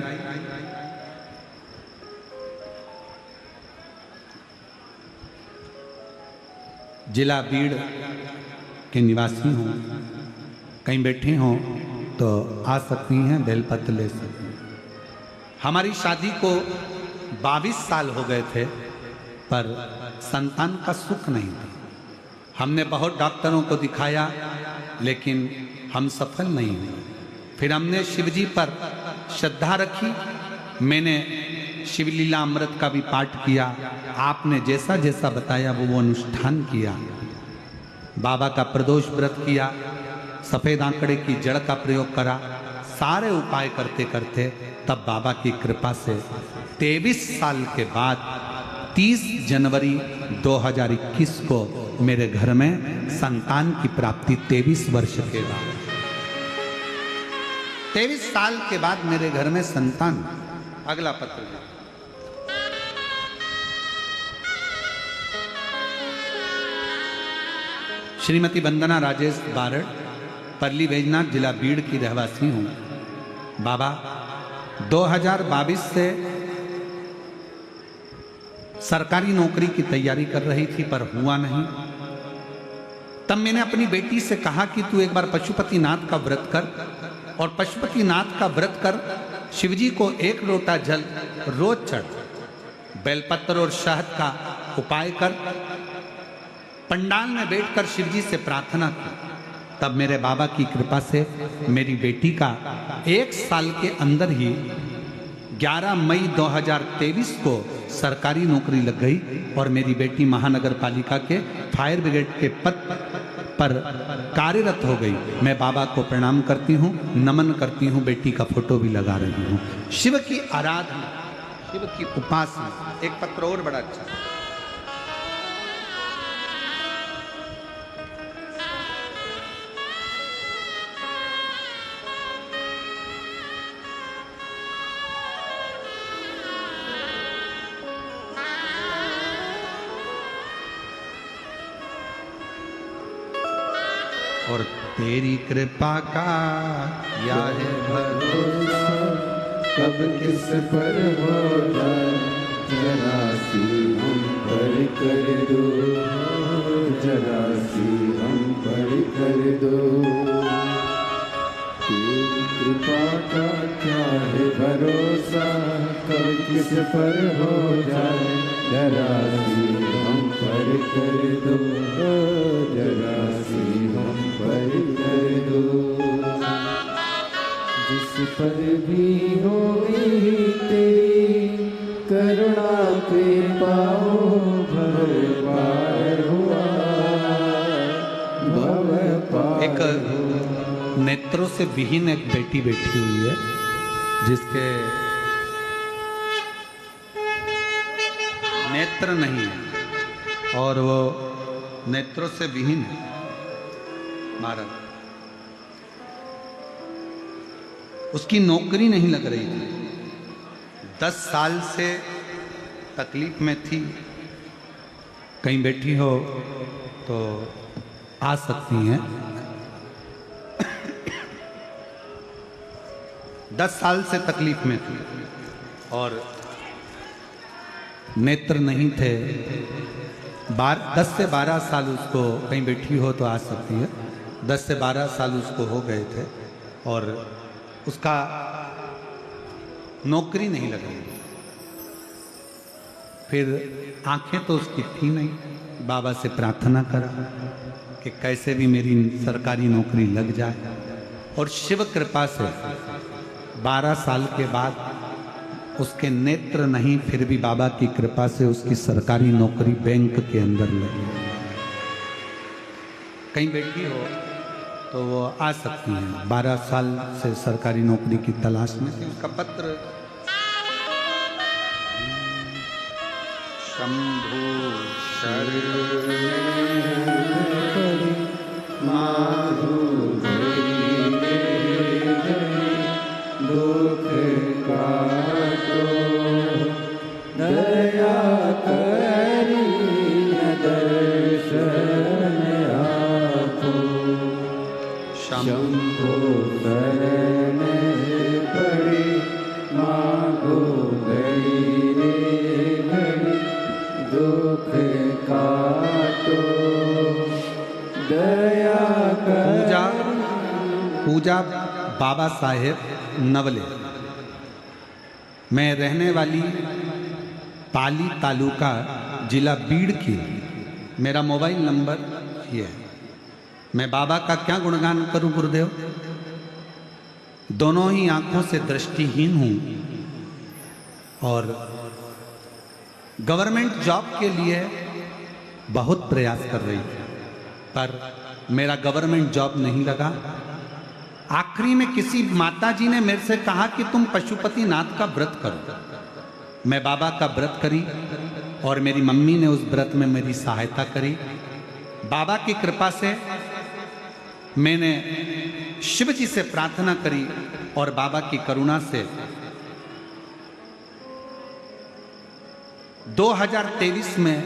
जिला बीड़ के निवासी हूँ। कहीं बैठे हों तो आ सकती हैं, बेलपत्र ले सकती हैं। हमारी शादी को 22 साल हो गए थे, पर संतान का सुख नहीं था। हमने बहुत डॉक्टरों को दिखाया, लेकिन हम सफल नहीं हुए। फिर हमने शिवजी पर श्रद्धा रखी। मैंने शिवलीला अमृत का भी पाठ किया। आपने जैसा जैसा बताया वो अनुष्ठान किया। बाबा का प्रदोष व्रत किया, सफेद आंकड़े की जड़ का प्रयोग करा। सारे उपाय करते करते तब बाबा की कृपा से 23 साल के बाद 30 जनवरी 2021 को मेरे घर में संतान की प्राप्ति। 23 वर्ष के बाद, 23 साल के बाद मेरे घर में संतान। अगला पत्र है। श्रीमती वंदना राजेश बारड़, परली बैजनाथ, जिला बीड़ की रहवासी हूँ। बाबा 2022 से सरकारी नौकरी की तैयारी कर रही थी, पर हुआ नहीं। तब मैंने अपनी बेटी से कहा कि तू एक बार पशुपतिनाथ का व्रत कर, और पशुपतिनाथ का व्रत कर, शिवजी को 1 लोटा जल रोज चढ़, बेलपत्र और शहद का उपाय कर, पंडाल में बैठकर शिवजी से प्रार्थना की। तब मेरे बाबा की कृपा से मेरी बेटी का 1 साल के अंदर ही 11 मई 2023 को सरकारी नौकरी लग गई, और मेरी बेटी महानगर पालिका के फायर ब्रिगेड के पद पर कार्यरत हो गई। मैं बाबा को प्रणाम करती हूँ, नमन करती हूँ, बेटी का फोटो भी लगा रही हूँ। शिव की आराधना, शिव की उपासना। एक पत्र और बड़ा अच्छा। और तेरी कृपा का क्या है भरोसा, कब किस पर हो जाए, जरा सी हम पर कर दो, जरा सी हम पर कर दो। तेरी कृपा का क्या है भरोसा, कब किस पर हो जाए, जरा सी हम पर कर दो, जरा सी हम पर कर दो। जिस पर भी होगी तेरी करुणा कृपाओ भव पार हुआ, भव पार एक नेत्रों से विहीन एक बेटी बैठी हुई है, जिसके नेत्र नहीं है और वो नेत्रों से विहीन है। महाराज, उसकी नौकरी नहीं लग रही थी, 10 साल से तकलीफ में थी। कहीं बैठी हो तो आ सकती हैं। 10 साल से तकलीफ में थी और नेत्र नहीं थे। 10 से 12 साल उसको, कहीं बैठी हो तो आ सकती है, 10 से 12 साल उसको हो गए थे और उसका नौकरी नहीं लग रही। फिर आंखें तो उसकी थी नहीं, बाबा से प्रार्थना करा कि कैसे भी मेरी सरकारी नौकरी लग जाए, और शिव कृपा से 12 साल के बाद उसके नेत्र नहीं, फिर भी बाबा की कृपा से उसकी सरकारी नौकरी बैंक के अंदर लगी। कहीं बैठी हो तो वो आ सकती हैं। 12 साल से सरकारी नौकरी की तलाश में थी। उसका पत्र शंभु दुख काटो, दया करी दर्शन आपो, शंभो शरण पड़े मागो घड़ी रे घड़ी, दुख काटो दया पूजा बाबा साहेब नवले। मैं रहने वाली पाली तालुका जिला बीड़ की। मेरा मोबाइल नंबर ये है। मैं बाबा का क्या गुणगान करूं गुरुदेव? दोनों ही आंखों से दृष्टिहीन हूं और गवर्नमेंट जॉब के लिए बहुत प्रयास कर रही थी, पर मेरा गवर्नमेंट जॉब नहीं लगा। आखिरी में किसी माताजी ने मेरे से कहा कि तुम पशुपतिनाथ का व्रत करो। मैं बाबा का व्रत करी और मेरी मम्मी ने उस व्रत में मेरी सहायता करी। बाबा की कृपा से मैंने शिव जी से प्रार्थना करी और बाबा की करुणा से 2023 में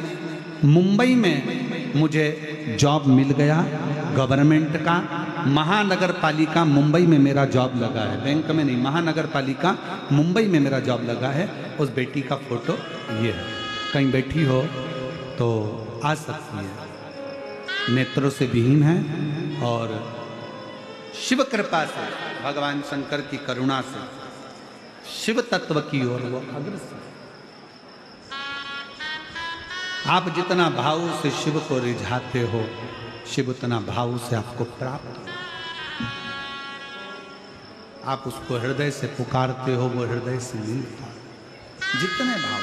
मुंबई में मुझे जॉब मिल गया गवर्नमेंट का। महानगर पालिका मुंबई में मेरा जॉब लगा है, बैंक में नहीं, महानगर पालिका मुंबई में मेरा जॉब लगा है। उस बेटी का फोटो ये है। कहीं बैठी हो तो आ सकती है। नेत्रों से विहीन है और शिव कृपा से, भगवान शंकर की करुणा से शिव तत्व की ओर वो अग्रसर। आप जितना भाव से शिव को रिझाते हो, शिव उतना भाव से आपको प्राप्त हो। आप उसको हृदय से पुकारते हो, वो हृदय से मिलता। जितने भाव